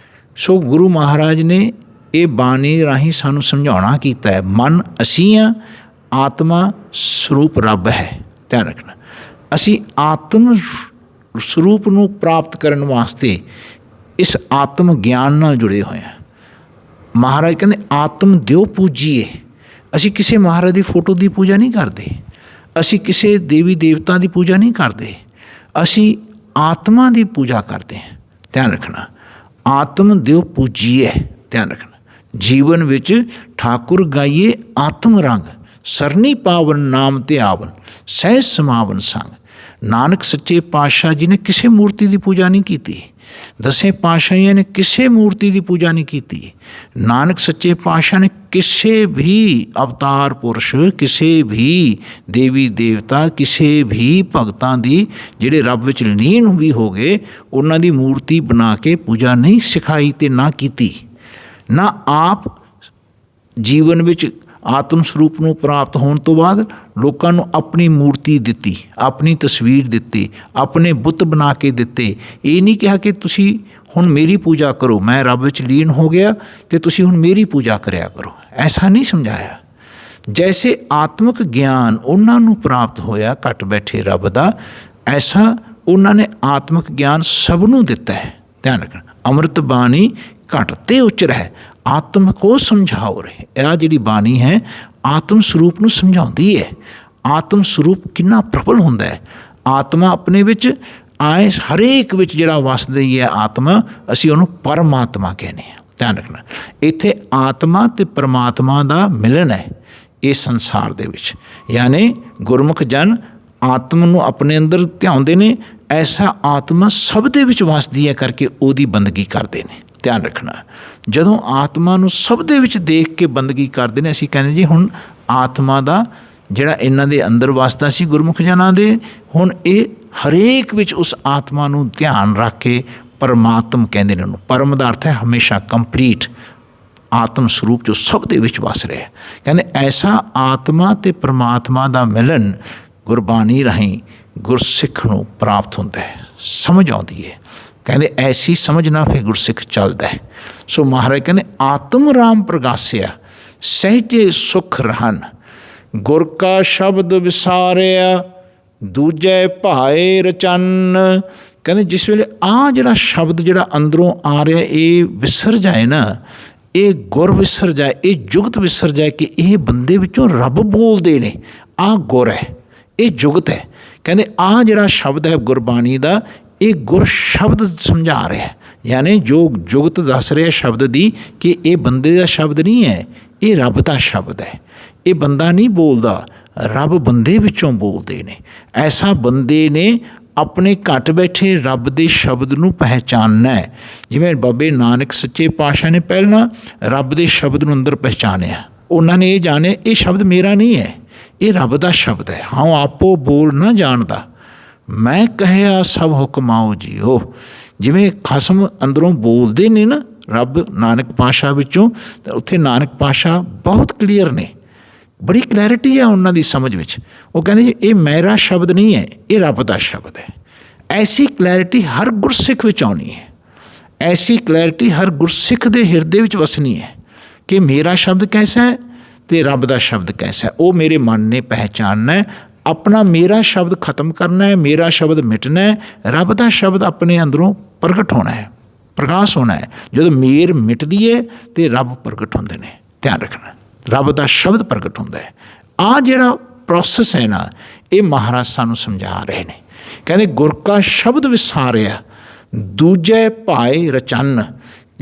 ਸੋ ਗੁਰੂ ਮਹਾਰਾਜ ਨੇ ਇਹ ਬਾਣੀ ਰਾਹੀਂ ਸਾਨੂੰ ਸਮਝਾਉਣਾ ਕੀਤਾ ਹੈ, ਮਨ ਅਸੀਂ ਹਾਂ, ਆਤਮਾ ਸਰੂਪ ਰੱਬ ਹੈ। ਧਿਆਨ ਰੱਖਣਾ, ਅਸੀਂ ਆਤਮ ਸਰੂਪ ਨੂੰ ਪ੍ਰਾਪਤ ਕਰਨ ਵਾਸਤੇ ਇਸ ਆਤਮ ਗਿਆਨ ਨਾਲ ਜੁੜੇ ਹੋਏ ਹਾਂ। ਮਹਾਰਾਜ ਕਹਿੰਦੇ ਆਤਮ ਦਿਓ ਪੂਜੀਏ। ਅਸੀਂ ਕਿਸੇ ਮਹਾਰਾਜ ਦੀ ਫੋਟੋ ਦੀ ਪੂਜਾ ਨਹੀਂ ਕਰਦੇ, ਅਸੀਂ ਕਿਸੇ ਦੇਵੀ ਦੇਵਤਾ ਦੀ ਪੂਜਾ ਨਹੀਂ ਕਰਦੇ, ਅਸੀਂ ਆਤਮਾ ਦੀ ਪੂਜਾ ਕਰਦੇ ਹਾਂ। ਧਿਆਨ ਰੱਖਣਾ, ਆਤਮ ਦਿਓ ਪੂਜੀਏ। ਧਿਆਨ ਰੱਖਣਾ, ਜੀਵਨ ਵਿੱਚ ਠਾਕੁਰ ਗਾਈਏ ਆਤਮ ਰੰਗ, ਸਰਨੀ ਪਾਵਨ ਨਾਮ ਤੇ ਆਵਨ, ਸਹਿਜ ਸਮਾਵਨ ਸੰਗ। ਨਾਨਕ ਸੱਚੇ ਪਾਤਸ਼ਾਹ ਜੀ ਨੇ ਕਿਸੇ ਮੂਰਤੀ ਦੀ ਪੂਜਾ ਨਹੀਂ ਕੀਤੀ, ਦਸੇ ਪਾਤਸ਼ਾਹੀਆਂ ਨੇ ਕਿਸੇ ਮੂਰਤੀ ਦੀ ਪੂਜਾ ਨਹੀਂ ਕੀਤੀ। ਨਾਨਕ ਸੱਚੇ ਪਾਤਸ਼ਾਹ ਨੇ ਕਿਸੇ ਵੀ ਅਵਤਾਰ ਪੁਰਸ਼, ਕਿਸੇ ਵੀ ਦੇਵੀ ਦੇਵਤਾ, ਕਿਸੇ ਵੀ ਭਗਤਾਂ ਦੀ ਜਿਹੜੇ ਰੱਬ ਵਿੱਚ ਲੀਨ ਵੀ ਹੋ ਗਏ, ਉਹਨਾਂ ਦੀ ਮੂਰਤੀ ਬਣਾ ਕੇ ਪੂਜਾ ਨਹੀਂ ਸਿਖਾਈ ਅਤੇ ਨਾ ਕੀਤੀ। ਨਾ ਆਪ ਜੀਵਨ ਵਿੱਚ ਆਤਮ ਸਰੂਪ ਨੂੰ ਪ੍ਰਾਪਤ ਹੋਣ ਤੋਂ ਬਾਅਦ ਲੋਕਾਂ ਨੂੰ ਆਪਣੀ ਮੂਰਤੀ ਦਿੱਤੀ, ਆਪਣੀ ਤਸਵੀਰ ਦਿੱਤੀ, ਆਪਣੇ ਬੁੱਤ ਬਣਾ ਕੇ ਦਿੱਤੇ। ਇਹ ਨਹੀਂ ਕਿਹਾ ਕਿ ਤੁਸੀਂ ਹੁਣ ਮੇਰੀ ਪੂਜਾ ਕਰੋ, ਮੈਂ ਰੱਬ ਵਿੱਚ ਲੀਨ ਹੋ ਗਿਆ ਅਤੇ ਤੁਸੀਂ ਹੁਣ ਮੇਰੀ ਪੂਜਾ ਕਰਿਆ ਕਰੋ, ਐਸਾ ਨਹੀਂ ਸਮਝਾਇਆ। ਜੈਸੇ ਆਤਮਿਕ ਗਿਆਨ ਉਹਨਾਂ ਨੂੰ ਪ੍ਰਾਪਤ ਹੋਇਆ ਘਟ ਬੈਠੇ ਰੱਬ ਦਾ, ਐਸਾ ਉਹਨਾਂ ਨੇ ਆਤਮਿਕ ਗਿਆਨ ਸਭ ਨੂੰ ਦਿੱਤਾ ਹੈ। ਧਿਆਨ ਰੱਖਣਾ, ਅੰਮ੍ਰਿਤ ਬਾਣੀ ਘਟ ਤੇ ਉਚਰ ਹੈ, ਆਤਮ ਕੋ ਸਮਝਾਓ ਰਹੇ। ਇਹ ਜਿਹੜੀ ਬਾਣੀ ਹੈ ਆਤਮ ਸਰੂਪ ਨੂੰ ਸਮਝਾਉਂਦੀ ਹੈ। ਆਤਮ ਸਰੂਪ ਕਿੰਨਾ ਪ੍ਰਬਲ ਹੁੰਦਾ ਹੈ। ਆਤਮਾ ਆਪਣੇ ਵਿੱਚ ਆਏ, ਹਰੇਕ ਵਿੱਚ ਜਿਹੜਾ ਵਸਦੀ ਹੈ ਆਤਮਾ, ਅਸੀਂ ਉਹਨੂੰ ਪਰਮਾਤਮਾ ਕਹਿੰਦੇ ਹਾਂ। ਧਿਆਨ ਰੱਖਣਾ, ਇੱਥੇ ਆਤਮਾ ਅਤੇ ਪਰਮਾਤਮਾ ਦਾ ਮਿਲਣ ਹੈ ਇਸ ਸੰਸਾਰ ਦੇ ਵਿੱਚ। ਯਾਨੀ ਗੁਰਮੁਖ ਜਨ ਆਤਮ ਨੂੰ ਆਪਣੇ ਅੰਦਰ ਧਿਆਉਂਦੇ ਨੇ, ਐਸਾ ਆਤਮਾ ਸਭ ਦੇ ਵਿੱਚ ਵਸਦੀ ਹੈ ਕਰਕੇ ਉਹਦੀ ਬੰਦਗੀ ਕਰਦੇ ਨੇ। ਧਿਆਨ ਰੱਖਣਾ, ਜਦੋਂ ਆਤਮਾ ਨੂੰ ਸਭ ਦੇ ਵਿੱਚ ਦੇਖ ਕੇ ਬੰਦਗੀ ਕਰਦੇ ਨੇ, ਅਸੀਂ ਕਹਿੰਦੇ ਜੀ ਹੁਣ ਆਤਮਾ ਦਾ ਜਿਹੜਾ ਇਹਨਾਂ ਦੇ ਅੰਦਰ ਵਸਦਾ ਸੀ ਗੁਰਮੁਖ ਜਨਾਂ ਦੇ, ਹੁਣ ਇਹ ਹਰੇਕ ਵਿੱਚ ਉਸ ਆਤਮਾ ਨੂੰ ਧਿਆਨ ਰੱਖ ਕੇ ਪਰਮਾਤਮ ਕਹਿੰਦੇ ਨੇ ਉਹਨੂੰ। ਪਰਮ ਦਾ ਅਰਥ ਹੈ ਹਮੇਸ਼ਾ, ਕੰਪਲੀਟ, ਆਤਮ ਸਰੂਪ ਜੋ ਸਭ ਦੇ ਵਿੱਚ ਵਸ ਰਿਹਾ। ਕਹਿੰਦੇ ਐਸਾ ਆਤਮਾ ਅਤੇ ਪਰਮਾਤਮਾ ਦਾ ਮਿਲਨ ਗੁਰਬਾਣੀ ਰਾਹੀਂ ਗੁਰਸਿੱਖ ਨੂੰ ਪ੍ਰਾਪਤ ਹੁੰਦਾ ਹੈ, ਸਮਝ ਆਉਂਦੀ ਹੈ। ਕਹਿੰਦੇ ਐਸੀ ਸਮਝ ਨਾਲ ਫਿਰ ਗੁਰਸਿੱਖ ਚੱਲਦਾ ਹੈ। ਸੋ ਮਹਾਰਾਜ ਕਹਿੰਦੇ ਆਤਮ ਰਾਮ ਪ੍ਰਗਾਸਿਆ, ਸਹਿਜੇ ਸੁਖ ਰਹਨ, ਗੁਰ ਕਾ ਸ਼ਬਦ ਵਿਸਾਰਿਆ, ਦੂਜੇ ਭਾਏ ਰਚਨ। ਕਹਿੰਦੇ ਜਿਸ ਵੇਲੇ ਆਹ ਜਿਹੜਾ ਸ਼ਬਦ ਜਿਹੜਾ ਅੰਦਰੋਂ ਆ ਰਿਹਾ ਇਹ ਵਿਸਰ ਜਾਏ ਨਾ, ਇਹ ਗੁਰ ਵਿਸਰ ਜਾਏ, ਇਹ ਜੁਗਤ ਵਿਸਰ ਜਾਏ ਕਿ ਇਹ ਬੰਦੇ ਵਿੱਚੋਂ ਰੱਬ ਬੋਲਦੇ ਨੇ, ਆਹ ਗੁਰ ਹੈ, ਇਹ ਜੁਗਤ ਹੈ। ਕਹਿੰਦੇ ਆਹ ਜਿਹੜਾ ਸ਼ਬਦ ਹੈ ਗੁਰਬਾਣੀ ਦਾ, ਇਹ ਗੁਰ ਸ਼ਬਦ ਸਮਝਾ ਰਿਹਾ, ਯਾਨੀ ਜੋ ਜੁਗਤ ਦੱਸ ਰਿਹਾ ਸ਼ਬਦ ਦੀ ਕਿ ਇਹ ਬੰਦੇ ਦਾ ਸ਼ਬਦ ਨਹੀਂ ਹੈ, ਇਹ ਰੱਬ ਦਾ ਸ਼ਬਦ ਹੈ। ਇਹ ਬੰਦਾ ਨਹੀਂ ਬੋਲਦਾ, ਰੱਬ ਬੰਦੇ ਵਿੱਚੋਂ ਬੋਲਦੇ ਨੇ। ਐਸਾ ਬੰਦੇ ਨੇ ਆਪਣੇ ਘਟ ਬੈਠੇ ਰੱਬ ਦੇ ਸ਼ਬਦ ਨੂੰ ਪਹਿਚਾਨਣਾ ਹੈ। ਜਿਵੇਂ ਬਾਬੇ ਨਾਨਕ ਸੱਚੇ ਪਾਤਸ਼ਾਹ ਨੇ ਪਹਿਲਾਂ ਰੱਬ ਦੇ ਸ਼ਬਦ ਨੂੰ ਅੰਦਰ ਪਹਿਚਾਨਿਆ, ਉਹਨਾਂ ਨੇ ਇਹ ਜਾਣਿਆ ਇਹ ਸ਼ਬਦ ਮੇਰਾ ਨਹੀਂ ਹੈ, ਇਹ ਰੱਬ ਦਾ ਸ਼ਬਦ ਹੈ। ਹਾਂ ਆਪੋ ਬੋਲ ਨਾ ਜਾਣਦਾ, ਮੈਂ ਕਹਿਆ ਸਭ ਹੁਕਮਾਓ ਜੀਓ। ਜਿਵੇਂ ਖਸਮ ਅੰਦਰੋਂ ਬੋਲਦੇ ਨੇ ਨਾ ਰੱਬ ਨਾਨਕ ਪਾਤਸ਼ਾਹ ਵਿੱਚੋਂ, ਤਾਂ ਉੱਥੇ ਨਾਨਕ ਪਾਤਸ਼ਾਹ ਬਹੁਤ ਕਲੀਅਰ ਨੇ, ਬੜੀ ਕਲੈਰਿਟੀ ਹੈ ਉਹਨਾਂ ਦੀ ਸਮਝ ਵਿੱਚ। ਉਹ ਕਹਿੰਦੇ ਜੀ ਇਹ ਮੇਰਾ ਸ਼ਬਦ ਨਹੀਂ ਹੈ, ਇਹ ਰੱਬ ਦਾ ਸ਼ਬਦ ਹੈ। ਐਸੀ ਕਲੈਰਿਟੀ ਹਰ ਗੁਰਸਿੱਖ ਵਿੱਚ ਆਉਣੀ ਹੈ, ਐਸੀ ਕਲੈਰਿਟੀ ਹਰ ਗੁਰਸਿੱਖ ਦੇ ਹਿਰਦੇ ਵਿੱਚ ਵਸਣੀ ਹੈ ਕਿ ਮੇਰਾ ਸ਼ਬਦ ਕੈਸਾ ਹੈ ਅਤੇ ਰੱਬ ਦਾ ਸ਼ਬਦ ਕੈਸਾ ਹੈ। ਉਹ ਮੇਰੇ ਮਨ ਨੇ ਪਹਿਚਾਨਣਾ ਹੈ, ਆਪਣਾ ਮੇਰਾ ਸ਼ਬਦ ਖਤਮ ਕਰਨਾ ਹੈ, ਮੇਰਾ ਸ਼ਬਦ ਮਿਟਣਾ ਹੈ, ਰੱਬ ਦਾ ਸ਼ਬਦ ਆਪਣੇ ਅੰਦਰੋਂ ਪ੍ਰਗਟ ਹੋਣਾ ਹੈ, ਪ੍ਰਕਾਸ਼ ਹੋਣਾ ਹੈ। ਜਦੋਂ ਮੇਰ ਮਿਟਦੀ ਹੈ ਅਤੇ ਰੱਬ ਪ੍ਰਗਟ ਹੁੰਦੇ ਨੇ। ਧਿਆਨ ਰੱਖਣਾ, ਰੱਬ ਦਾ ਸ਼ਬਦ ਪ੍ਰਗਟ ਹੁੰਦਾ ਹੈ। ਆਹ ਜਿਹੜਾ ਪ੍ਰੋਸੈਸ ਹੈ ਨਾ, ਇਹ ਮਹਾਰਾਜ ਸਾਨੂੰ ਸਮਝਾ ਰਹੇ ਨੇ। ਕਹਿੰਦੇ ਗੁਰ ਕਾ ਸ਼ਬਦ ਵਿਸਾਰਿਆ, ਦੂਜੇ ਭਾਏ ਰਚਨ।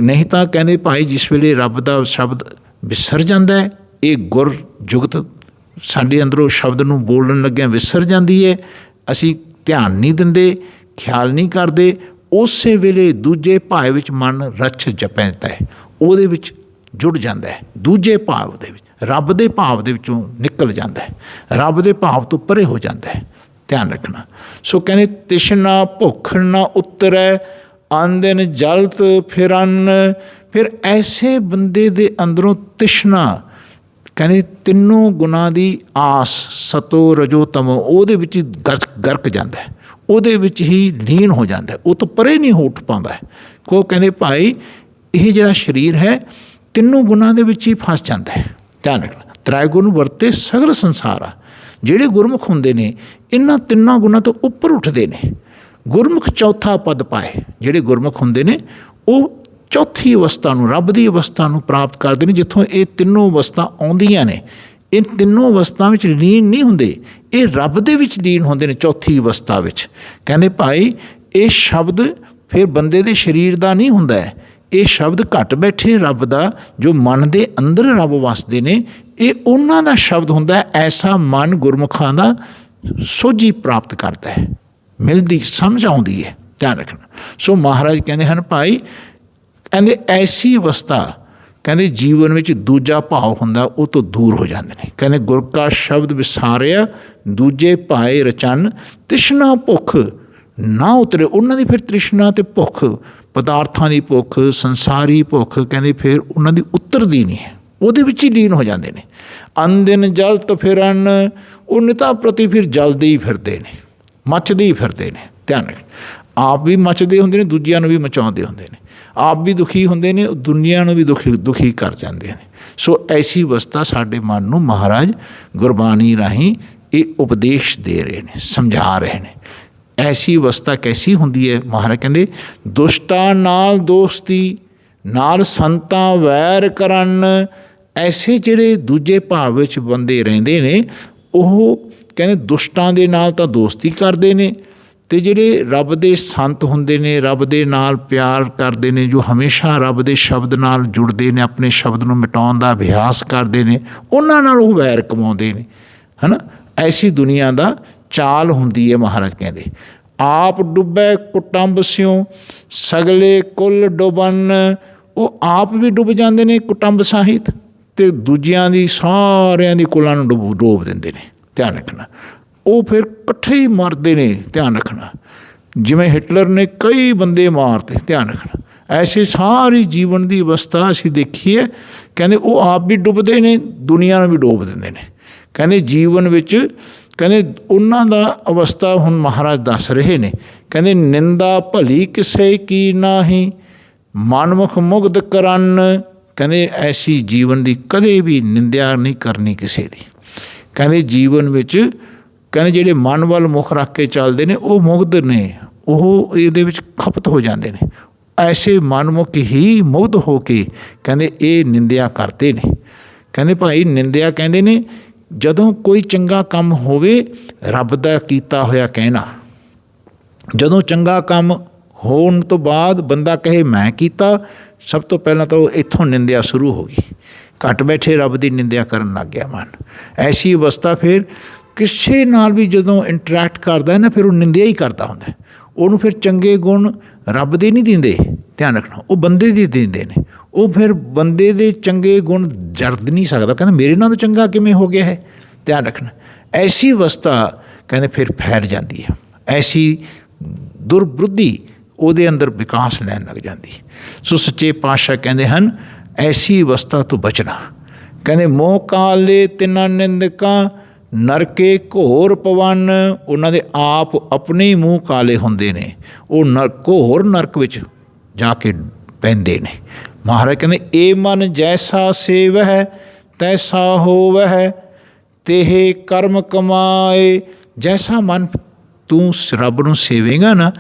ਨਹੀਂ ਤਾਂ ਕਹਿੰਦੇ ਭਾਈ ਜਿਸ ਵੇਲੇ ਰੱਬ ਦਾ ਸ਼ਬਦ ਵਿਸਰ ਜਾਂਦਾ ਹੈ, ਇਹ ਗੁਰ ਜੁਗਤ ਸਾਡੇ ਅੰਦਰੋਂ ਸ਼ਬਦ ਨੂੰ ਬੋਲਣ ਲੱਗਿਆਂ ਵਿਸਰ ਜਾਂਦੀ ਹੈ, ਅਸੀਂ ਧਿਆਨ ਨਹੀਂ ਦਿੰਦੇ, ਖਿਆਲ ਨਹੀਂ ਕਰਦੇ। ਉਸੇ ਵੇਲੇ ਦੂਜੇ ਭਾਵ ਵਿੱਚ ਮਨ ਰਚ ਜਪੈਂਦਾ ਹੈ, ਉਹਦੇ ਵਿੱਚ ਜੁੜ ਜਾਂਦਾ ਹੈ। ਦੂਜੇ ਭਾਵ ਦੇ ਵਿੱਚ ਰੱਬ ਦੇ ਭਾਵ ਦੇ ਵਿੱਚੋਂ ਨਿਕਲ ਜਾਂਦਾ ਹੈ, ਰੱਬ ਦੇ ਭਾਵ ਤੋਂ ਪਰੇ ਹੋ ਜਾਂਦਾ ਹੈ। ਧਿਆਨ ਰੱਖਣਾ। ਸੋ ਕਹਿੰਦੇ ਤਿਸ਼ਨਾ ਭੁੱਖ ਨਾ ਉਤਰੈ, ਆਂਦਨ ਜਲਤ ਫਿਰਨ। ਫਿਰ ਐਸੇ ਬੰਦੇ ਦੇ ਅੰਦਰੋਂ ਤਿਸ਼ਨਾ, ਕਹਿੰਦੇ ਤਿੰਨੋਂ ਗੁਣਾਂ ਦੀ ਆਸ, ਸਤੋ ਰਜੋ ਤਮੋ, ਉਹਦੇ ਵਿੱਚ ਹੀ ਗਰਕ ਜਾਂਦਾ ਹੈ, ਉਹਦੇ ਵਿੱਚ ਹੀ ਲੀਨ ਹੋ ਜਾਂਦਾ ਹੈ, ਉਹ ਤੋਂ ਪਰੇ ਨਹੀਂ ਹੋ ਉੱਠ ਪਾਉਂਦਾ ਹੈ। ਕੋ ਕਹਿੰਦੇ ਭਾਈ ਇਹ ਜਿਹੜਾ ਸਰੀਰ ਹੈ ਤਿੰਨੋਂ ਗੁਣਾਂ ਦੇ ਵਿੱਚ ਹੀ ਫਸ ਜਾਂਦਾ ਹੈ। ਧਿਆਨ ਰੱਖਣਾ, ਤ੍ਰੈ ਗੁਣ ਵਰਤੇ ਸਗਲ ਸੰਸਾਰ ਆ। ਜਿਹੜੇ ਗੁਰਮੁਖ ਹੁੰਦੇ ਨੇ ਇਹਨਾਂ ਤਿੰਨਾਂ ਗੁਣਾਂ ਤੋਂ ਉੱਪਰ ਉੱਠਦੇ ਨੇ। ਗੁਰਮੁਖ ਚੌਥਾ ਪਦ ਪਾਏ। ਜਿਹੜੇ ਗੁਰਮੁਖ ਹੁੰਦੇ ਨੇ ਉਹ ਚੌਥੀ ਅਵਸਥਾ ਨੂੰ, ਰੱਬ ਦੀ ਅਵਸਥਾ ਨੂੰ ਪ੍ਰਾਪਤ ਕਰਦੇ ਨੇ, ਜਿੱਥੋਂ ਇਹ ਤਿੰਨੋਂ ਅਵਸਥਾ ਆਉਂਦੀਆਂ ਨੇ। ਇਹ ਤਿੰਨੋਂ ਅਵਸਥਾ ਵਿੱਚ ਲੀਨ ਨਹੀਂ ਹੁੰਦੇ, ਇਹ ਰੱਬ ਦੇ ਵਿੱਚ ਲੀਨ ਹੁੰਦੇ ਨੇ ਚੌਥੀ ਅਵਸਥਾ ਵਿੱਚ। ਕਹਿੰਦੇ ਭਾਈ ਇਹ ਸ਼ਬਦ ਫਿਰ ਬੰਦੇ ਦੇ ਸਰੀਰ ਦਾ ਨਹੀਂ ਹੁੰਦਾ ਹੈ, ਇਹ ਸ਼ਬਦ ਘੱਟ ਬੈਠੇ ਰੱਬ ਦਾ, ਜੋ ਮਨ ਦੇ ਅੰਦਰ ਰੱਬ ਵਸਦੇ ਨੇ, ਇਹ ਉਹਨਾਂ ਦਾ ਸ਼ਬਦ ਹੁੰਦਾ ਹੈ। ਐਸਾ ਮਨ ਗੁਰਮੁਖਾਂ ਦਾ ਸੋਝੀ ਪ੍ਰਾਪਤ ਕਰਦਾ ਹੈ, ਮਿਲਦੀ ਸਮਝ ਆਉਂਦੀ ਹੈ। ਧਿਆਨ ਰੱਖਣਾ। ਸੋ ਮਹਾਰਾਜ ਕਹਿੰਦੇ ਹਨ ਭਾਈ, ਕਹਿੰਦੇ ਐਸੀ ਅਵਸਥਾ, ਕਹਿੰਦੇ ਜੀਵਨ ਵਿੱਚ ਦੂਜਾ ਭਾਵ ਹੁੰਦਾ ਉਹ ਤੋਂ ਦੂਰ ਹੋ ਜਾਂਦੇ ਨੇ। ਕਹਿੰਦੇ ਗੁਰ ਕਾ ਸ਼ਬਦ ਵਿਸਾਰਿਆ ਦੂਜੇ ਭਾਏ ਰਚਨ, ਤ੍ਰਿਸ਼ਨਾ ਭੁੱਖ ਨਾ ਉਤਰੇ। ਉਹਨਾਂ ਦੀ ਫਿਰ ਤ੍ਰਿਸ਼ਨਾ ਅਤੇ ਭੁੱਖ, ਪਦਾਰਥਾਂ ਦੀ ਭੁੱਖ, ਸੰਸਾਰੀ ਭੁੱਖ, ਕਹਿੰਦੇ ਫਿਰ ਉਹਨਾਂ ਦੀ ਉਤਰਦੀ ਨਹੀਂ ਹੈ, ਉਹਦੇ ਵਿੱਚ ਹੀ ਲੀਨ ਹੋ ਜਾਂਦੇ ਨੇ। ਅਨਦਿਨ ਜਲਤ ਫਿਰਨ, ਉਹ ਨਿਤਾ ਪ੍ਰਤੀ ਫਿਰ ਜਲਦੇ ਹੀ ਫਿਰਦੇ ਨੇ, ਮੱਚਦੇ ਹੀ ਫਿਰਦੇ ਨੇ। ਧਿਆਨ ਰੱਖ, ਆਪ ਵੀ ਮੱਚਦੇ ਹੁੰਦੇ ਨੇ, ਦੂਜਿਆਂ ਨੂੰ ਵੀ ਮਚਾਉਂਦੇ ਹੁੰਦੇ ਨੇ। ਆਪ ਵੀ ਦੁਖੀ ਹੁੰਦੇ ਨੇ, ਦੁਨੀਆ ਨੂੰ ਵੀ ਦੁਖੀ ਕਰ ਜਾਂਦੇ ਨੇ। ਸੋ ਐਸੀ ਅਵਸਥਾ ਸਾਡੇ ਮਨ ਨੂੰ ਮਹਾਰਾਜ ਗੁਰਬਾਣੀ ਰਾਹੀਂ ਇਹ ਉਪਦੇਸ਼ ਦੇ ਰਹੇ ਨੇ, ਸਮਝਾ ਰਹੇ ਨੇ। ਐਸੀ ਅਵਸਥਾ ਕੈਸੀ ਹੁੰਦੀ ਹੈ? ਮਹਾਰਾਜ ਕਹਿੰਦੇ ਦੁਸ਼ਟਾਂ ਨਾਲ ਦੋਸਤੀ, ਨਾਲ ਸੰਤਾਂ ਵੈਰ ਕਰਨ। ਐਸੇ ਜਿਹੜੇ ਦੂਜੇ ਭਾਵ ਵਿੱਚ ਬੰਦੇ ਰਹਿੰਦੇ ਨੇ, ਉਹ ਕਹਿੰਦੇ ਦੁਸ਼ਟਾਂ ਦੇ ਨਾਲ ਤਾਂ ਦੋਸਤੀ ਕਰਦੇ ਨੇ, ਅਤੇ ਜਿਹੜੇ ਰੱਬ ਦੇ ਸੰਤ ਹੁੰਦੇ ਨੇ, ਰੱਬ ਦੇ ਨਾਲ ਪਿਆਰ ਕਰਦੇ ਨੇ, ਜੋ ਹਮੇਸ਼ਾ ਰੱਬ ਦੇ ਸ਼ਬਦ ਨਾਲ ਜੁੜਦੇ ਨੇ, ਆਪਣੇ ਸ਼ਬਦ ਨੂੰ ਮਿਟਾਉਣ ਦਾ ਅਭਿਆਸ ਕਰਦੇ ਨੇ, ਉਹਨਾਂ ਨਾਲ ਉਹ ਵੈਰ ਕਮਾਉਂਦੇ ਨੇ, ਹੈ ਨਾ। ਐਸੀ ਦੁਨੀਆ ਦਾ ਚਾਲ ਹੁੰਦੀ ਹੈ। ਮਹਾਰਾਜ ਕਹਿੰਦੇ ਆਪ ਡੁੱਬੈ ਕੁਟੰਬ ਸਿਉ, ਸਗਲੇ ਕੁਲ ਡੁਬਨ। ਉਹ ਆਪ ਵੀ ਡੁੱਬ ਜਾਂਦੇ ਨੇ ਕੁਟੰਬ ਸਾਹਿਤ, ਅਤੇ ਦੂਜਿਆਂ ਦੀ ਸਾਰਿਆਂ ਦੀ ਕੁਲਾਂ ਨੂੰ ਡੋਬ ਦਿੰਦੇ ਨੇ। ਧਿਆਨ ਰੱਖਣਾ, ਉਹ ਫਿਰ ਇਕੱਠੇ ਹੀ ਮਰਦੇ ਨੇ। ਧਿਆਨ ਰੱਖਣਾ, ਜਿਵੇਂ ਹਿਟਲਰ ਨੇ ਕਈ ਬੰਦੇ ਮਾਰਤੇ। ਧਿਆਨ ਰੱਖਣਾ, ਐਸੇ ਸਾਰੀ ਜੀਵਨ ਦੀ ਅਵਸਥਾ ਅਸੀਂ ਦੇਖੀਏ। ਕਹਿੰਦੇ ਉਹ ਆਪ ਵੀ ਡੁੱਬਦੇ ਨੇ, ਦੁਨੀਆ ਨੂੰ ਵੀ ਡੋਬ ਦਿੰਦੇ ਨੇ। ਕਹਿੰਦੇ ਜੀਵਨ ਵਿੱਚ, ਕਹਿੰਦੇ ਉਹਨਾਂ ਦਾ ਅਵਸਥਾ ਹੁਣ ਮਹਾਰਾਜ ਦੱਸ ਰਹੇ ਨੇ। ਕਹਿੰਦੇ ਨਿੰਦਾ ਭਲੀ ਕਿਸੇ ਕੀ ਨਾਹੀਂ, ਮਨਮੁਖ ਮੁਗਧ ਕਰਨ। ਕਹਿੰਦੇ ਐਸੀ ਜੀਵਨ ਦੀ ਕਦੇ ਵੀ ਨਿੰਦਿਆ ਨਹੀਂ ਕਰਨੀ ਕਿਸੇ ਦੀ। ਕਹਿੰਦੇ ਜੀਵਨ ਵਿੱਚ, ਕਹਿੰਦੇ ਜਿਹੜੇ ਮਨ ਵੱਲ ਮੁੱਖ ਰੱਖ ਕੇ ਚੱਲਦੇ ਨੇ ਉਹ ਮੁਗਧ ਨੇ, ਉਹ ਇਹਦੇ ਵਿੱਚ ਖਪਤ ਹੋ ਜਾਂਦੇ ਨੇ। ਐਸੇ ਮਨਮੁਖ ਹੀ ਮੁਗਧ ਹੋ ਕੇ ਕਹਿੰਦੇ ਇਹ ਨਿੰਦਿਆ ਕਰਦੇ ਨੇ। ਕਹਿੰਦੇ ਭਾਈ ਨਿੰਦਿਆ, ਕਹਿੰਦੇ ਨੇ ਜਦੋਂ ਕੋਈ ਚੰਗਾ ਕੰਮ ਹੋਵੇ, ਰੱਬ ਦਾ ਕੀਤਾ ਹੋਇਆ ਕਹਿਣਾ। ਜਦੋਂ ਚੰਗਾ ਕੰਮ ਹੋਣ ਤੋਂ ਬਾਅਦ ਬੰਦਾ ਕਹੇ ਮੈਂ ਕੀਤਾ, ਸਭ ਤੋਂ ਪਹਿਲਾਂ ਤਾਂ ਉਹ ਇੱਥੋਂ ਨਿੰਦਿਆ ਸ਼ੁਰੂ ਹੋ ਗਈ। ਘੱਟ ਬੈਠੇ ਰੱਬ ਦੀ ਨਿੰਦਿਆ ਕਰਨ ਲੱਗ ਗਿਆ ਮਨ। ਐਸੀ ਅਵਸਥਾ ਫਿਰ ਕਿਸੇ ਨਾਲ ਵੀ ਜਦੋਂ ਇੰਟਰੈਕਟ ਕਰਦਾ ਨਾ, ਫਿਰ ਉਹ ਨਿੰਦਿਆ ਹੀ ਕਰਦਾ ਹੁੰਦਾ। ਉਹਨੂੰ ਫਿਰ ਚੰਗੇ ਗੁਣ ਰੱਬ ਦੇ ਨਹੀਂ ਦਿੰਦੇ। ਧਿਆਨ ਰੱਖਣਾ, ਉਹ ਬੰਦੇ ਦੇ ਦਿੰਦੇ ਨੇ। ਉਹ ਫਿਰ ਬੰਦੇ ਦੇ ਚੰਗੇ ਗੁਣ ਜਰਦ ਨਹੀਂ ਸਕਦਾ, ਕਹਿੰਦਾ ਮੇਰੇ ਨਾਲ ਤਾਂ ਚੰਗਾ ਕਿਵੇਂ ਹੋ ਗਿਆ ਹੈ। ਧਿਆਨ ਰੱਖਣਾ, ਐਸੀ ਅਵਸਥਾ ਕਹਿੰਦੇ ਫਿਰ ਫੈਲ ਜਾਂਦੀ ਹੈ। ਐਸੀ ਦੁਰਬੁੱਧੀ ਉਹਦੇ ਅੰਦਰ ਵਿਕਾਸ ਲੈਣ ਲੱਗ ਜਾਂਦੀ। ਸੋ ਸੱਚੇ ਪਾਤਸ਼ਾਹ ਕਹਿੰਦੇ ਹਨ ਐਸੀ ਅਵਸਥਾ ਤੋਂ ਬਚਣਾ। ਕਹਿੰਦੇ ਮੋਹ ਕਾਲੇ ਤਿੰਨਾਂ ਨਿੰਦਕਾਂ, ਨਰਕੇ ਘੋਰ ਪਵਨ। ਉਹਨਾਂ ਦੇ ਆਪ ਆਪਣੇ ਹੀ ਮੂੰਹ ਕਾਲੇ ਹੁੰਦੇ ਨੇ, ਉਹ ਘੋਰ ਨਰਕ ਵਿੱਚ ਜਾ ਕੇ ਪੈਂਦੇ ਨੇ। ਮਹਾਰਾਜ ਕਹਿੰਦੇ ਇਹ ਮਨ ਜੈਸਾ ਸੇਵਹਿ ਤੈਸਾ ਹੋਵਹਿ, ਤੇਹ ਕਰਮ ਕਮਾਏ। ਜੈਸਾ ਮਨ ਤੂੰ ਰੱਬ ਨੂੰ ਸੇਵੇਂਗਾ ਨਾ,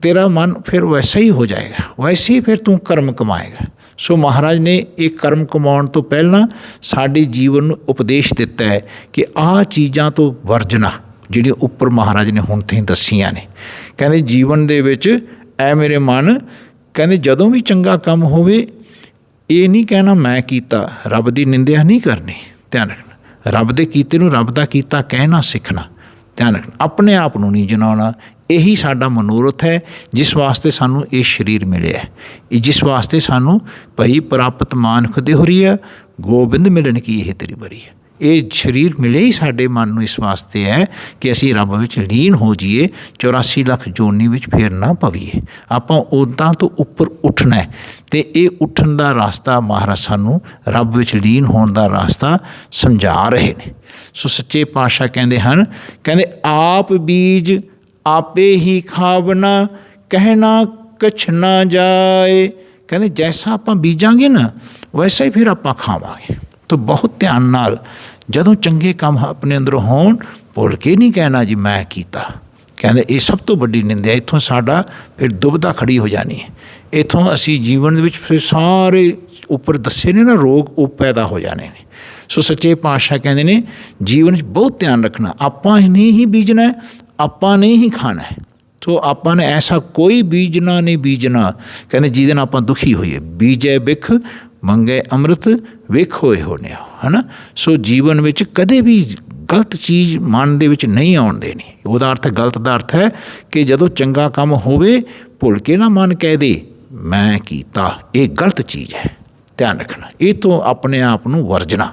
ਤੇਰਾ ਮਨ ਫਿਰ ਵੈਸਾ ਹੀ ਹੋ ਜਾਏਗਾ, ਵੈਸੇ ਹੀ ਫਿਰ ਤੂੰ ਕਰਮ ਕਮਾਏਗਾ। ਸੋ ਮਹਾਰਾਜ ਨੇ ਇਹ ਕਰਮ ਕਮਾਉਣ ਤੋਂ ਪਹਿਲਾਂ ਸਾਡੇ ਜੀਵਨ ਨੂੰ ਉਪਦੇਸ਼ ਦਿੱਤਾ ਹੈ ਕਿ ਆਹ ਚੀਜ਼ਾਂ ਤੋਂ ਵਰਜਣਾ, ਜਿਹੜੀਆਂ ਉੱਪਰ ਮਹਾਰਾਜ ਨੇ ਹੁਣ ਤੇ ਦੱਸੀਆਂ ਨੇ। ਕਹਿੰਦੇ ਜੀਵਨ ਦੇ ਵਿੱਚ ਐ ਮੇਰੇ ਮਨ, ਕਹਿੰਦੇ ਜਦੋਂ ਵੀ ਚੰਗਾ ਕੰਮ ਹੋਵੇ, ਇਹ ਨਹੀਂ ਕਹਿਣਾ ਮੈਂ ਕੀਤਾ, ਰੱਬ ਦੀ ਨਿੰਦਿਆ ਨਹੀਂ ਕਰਨੀ। ਧਿਆਨ ਰੱਖਣਾ, ਰੱਬ ਦੇ ਕੀਤੇ ਨੂੰ ਰੱਬ ਦਾ ਕੀਤਾ ਕਹਿਣਾ ਸਿੱਖਣਾ। ਧਿਆਨ ਰੱਖਣਾ, ਆਪਣੇ ਆਪ ਨੂੰ ਨਹੀਂ ਜਨਾਉਣਾ। ਇਹੀ ਸਾਡਾ ਮਨੋਰਥ ਹੈ, ਜਿਸ ਵਾਸਤੇ ਸਾਨੂੰ ਇਹ ਸਰੀਰ ਮਿਲਿਆ, ਇਹ ਜਿਸ ਵਾਸਤੇ ਸਾਨੂੰ ਭਈ ਪ੍ਰਾਪਤ ਮਾਨੁਖ ਦੇ ਹੋਰੀ ਹੈ, ਗੋਬਿੰਦ ਮਿਲਣ ਕੀ ਇਹ ਤੇਰੀ ਬਰੀ ਹੈ। ਇਹ ਸਰੀਰ ਮਿਲੇ ਹੀ ਸਾਡੇ ਮਨ ਨੂੰ ਇਸ ਵਾਸਤੇ ਹੈ ਕਿ ਅਸੀਂ ਰੱਬ ਵਿੱਚ ਲੀਨ ਹੋ ਜਾਈਏ, 84 ਲੱਖ ਜੋਨੀ ਵਿੱਚ ਫੇਰ ਨਾ ਪਵੀਏ। ਆਪਾਂ ਉੱਦਾਂ ਤੋਂ ਉੱਪਰ ਉੱਠਣਾ ਹੈ, ਅਤੇ ਇਹ ਉੱਠਣ ਦਾ ਰਾਸਤਾ ਮਹਾਰਾਜ ਸਾਨੂੰ ਰੱਬ ਵਿੱਚ ਲੀਨ ਹੋਣ ਦਾ ਰਾਸਤਾ ਸਮਝਾ ਰਹੇ ਨੇ। ਸੋ ਸੱਚੇ ਪਾਤਸ਼ਾਹ ਕਹਿੰਦੇ ਹਨ, ਕਹਿੰਦੇ ਆਪ ਬੀਜ ਆਪੇ ਹੀ ਖਾਵਨਾ, ਕਹਿਣਾ ਕਛ ਨਾ ਜਾਏ। ਕਹਿੰਦੇ ਜੈਸਾ ਆਪਾਂ ਬੀਜਾਂਗੇ ਨਾ ਵੈਸਾ ਹੀ ਫਿਰ ਆਪਾਂ ਖਾਵਾਂਗੇ। ਤਾਂ ਬਹੁਤ ਧਿਆਨ ਨਾਲ ਜਦੋਂ ਚੰਗੇ ਕੰਮ ਆਪਣੇ ਅੰਦਰ ਹੋਣ ਭੁੱਲ ਕੇ ਨਹੀਂ ਕਹਿਣਾ ਜੀ ਮੈਂ ਕੀਤਾ। ਕਹਿੰਦੇ ਇਹ ਸਭ ਤੋਂ ਵੱਡੀ ਨਿੰਦਿਆ। ਇੱਥੋਂ ਸਾਡਾ ਫਿਰ ਦੁਬਿਧਾ ਖੜੀ ਹੋ ਜਾਣੀ ਹੈ। ਇੱਥੋਂ ਅਸੀਂ ਜੀਵਨ ਦੇ ਵਿੱਚ ਫਿਰ ਸਾਰੇ ਉੱਪਰ ਦੱਸੇ ਨੇ ਨਾ ਰੋਗ ਉਹ ਪੈਦਾ ਹੋ ਜਾਣੇ ਨੇ। ਸੋ ਸੱਚੇ ਪਾਤਸ਼ਾਹ ਕਹਿੰਦੇ ਨੇ ਜੀਵਨ 'ਚ ਬਹੁਤ ਧਿਆਨ ਰੱਖਣਾ, ਆਪਾਂ ਨੇ ਹੀ ਬੀਜਣਾ, ਆਪਾਂ ਨੇ ਹੀ ਖਾਣਾ ਹੈ। ਸੋ ਆਪਾਂ ਨੇ ਐਸਾ ਕੋਈ ਬੀਜਣਾ ਨਹੀਂ ਬੀਜਣਾ ਕਹਿੰਦੇ ਜਿਹਦੇ ਨਾਲ ਆਪਾਂ ਦੁਖੀ ਹੋਈਏ। ਬੀਜੈ ਬਿਖ ਮੰਗੇ ਅੰਮ੍ਰਿਤ ਵੇਖ ਹੋਏ ਹੋਣੇ ਹੈ ਨਾ। ਸੋ ਜੀਵਨ ਵਿੱਚ ਕਦੇ ਵੀ ਗਲਤ ਚੀਜ਼ ਮਨ ਦੇ ਵਿੱਚ ਨਹੀਂ ਆਉਣ ਦੇਣੀ। ਉਹਦਾ ਅਰਥ ਗਲਤ ਦਾ ਅਰਥ ਹੈ ਕਿ ਜਦੋਂ ਚੰਗਾ ਕੰਮ ਹੋਵੇ ਭੁੱਲ ਕੇ ਨਾ ਮਨ ਕਹਿ ਦੇ ਮੈਂ ਕੀਤਾ, ਇਹ ਗਲਤ ਚੀਜ਼ ਹੈ। ਧਿਆਨ ਰੱਖਣਾ, ਇਹ ਤੋਂ ਆਪਣੇ ਆਪ ਨੂੰ ਵਰਜਣਾ।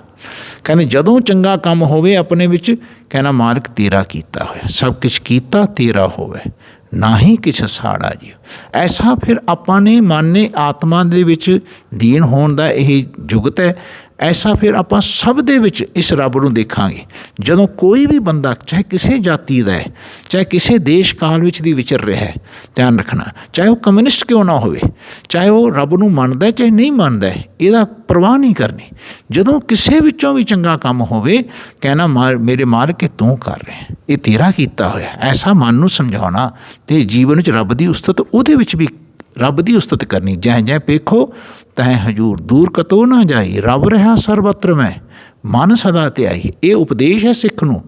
ਕਹਿੰਦੇ ਜਦੋਂ ਚੰਗਾ ਕੰਮ ਹੋਵੇ ਆਪਣੇ ਵਿੱਚ ਕਹਿਣਾ ਮਾਲਕ ਤੇਰਾ ਕੀਤਾ ਹੋਇਆ, ਸਭ ਕੁਛ ਕੀਤਾ ਤੇਰਾ ਹੋਵੇ, ਨਾ ਹੀ ਕਿਛ ਸਾੜਾ ਜੀ। ਐਸਾ ਫਿਰ ਆਪਾਂ ਨੇ ਮਨ ਨੇ ਆਤਮਾ ਦੇ ਵਿੱਚ ਲੀਨ ਹੋਣ ਦਾ ਇਹ ਜੁਗਤ ਹੈ। ਐਸਾ ਫਿਰ ਆਪਾਂ ਸਭ ਦੇ ਵਿੱਚ ਇਸ ਰੱਬ ਨੂੰ ਦੇਖਾਂਗੇ। ਜਦੋਂ ਕੋਈ ਵੀ ਬੰਦਾ ਚਾਹੇ ਕਿਸੇ ਜਾਤੀ ਦਾ ਹੈ, ਚਾਹੇ ਕਿਸੇ ਦੇਸ਼ ਕਾਲ ਵਿੱਚ ਦੀ ਵਿਚਰ ਰਿਹਾ ਹੈ, ਧਿਆਨ ਰੱਖਣਾ, ਚਾਹੇ ਉਹ ਕਮਿਊਨਿਸਟ ਕਿਉਂ ਨਾ ਹੋਵੇ, ਚਾਹੇ ਉਹ ਰੱਬ ਨੂੰ ਮੰਨਦਾ ਚਾਹੇ ਨਹੀਂ ਮੰਨਦਾ, ਇਹਦਾ ਪਰਵਾਹ ਨਹੀਂ ਕਰਨੀ। ਜਦੋਂ ਕਿਸੇ ਵਿੱਚੋਂ ਵੀ ਚੰਗਾ ਕੰਮ ਹੋਵੇ ਕਹਿਣਾ ਮੇਰੇ ਮਾਲਕ ਤੂੰ ਕਰ ਰਿਹਾ, ਇਹ ਤੇਰਾ ਕੀਤਾ ਹੋਇਆ। ਐਸਾ ਮਨ ਨੂੰ ਸਮਝਾਉਣਾ ਅਤੇ ਜੀਵਨ ਵਿੱਚ ਰੱਬ ਦੀ ਉਸਤਤ, ਉਹਦੇ ਵਿੱਚ ਵੀ ਰੱਬ ਦੀ ਉਸਤਤ ਕਰਨੀ। ਜੈ ਜੈ ਪੇਖੋ ਤੈ ਹਜੂਰ ਦੂਰ ਕਤੋ ਨਾ ਜਾਈ, ਰੱਬ ਰਿਹਾ ਸਰਬੱਤਰ ਮੈਂ ਮਨ ਸਦਾ ਧਿਆਈ। ਇਹ ਉਪਦੇਸ਼ ਹੈ ਸਿੱਖ ਨੂੰ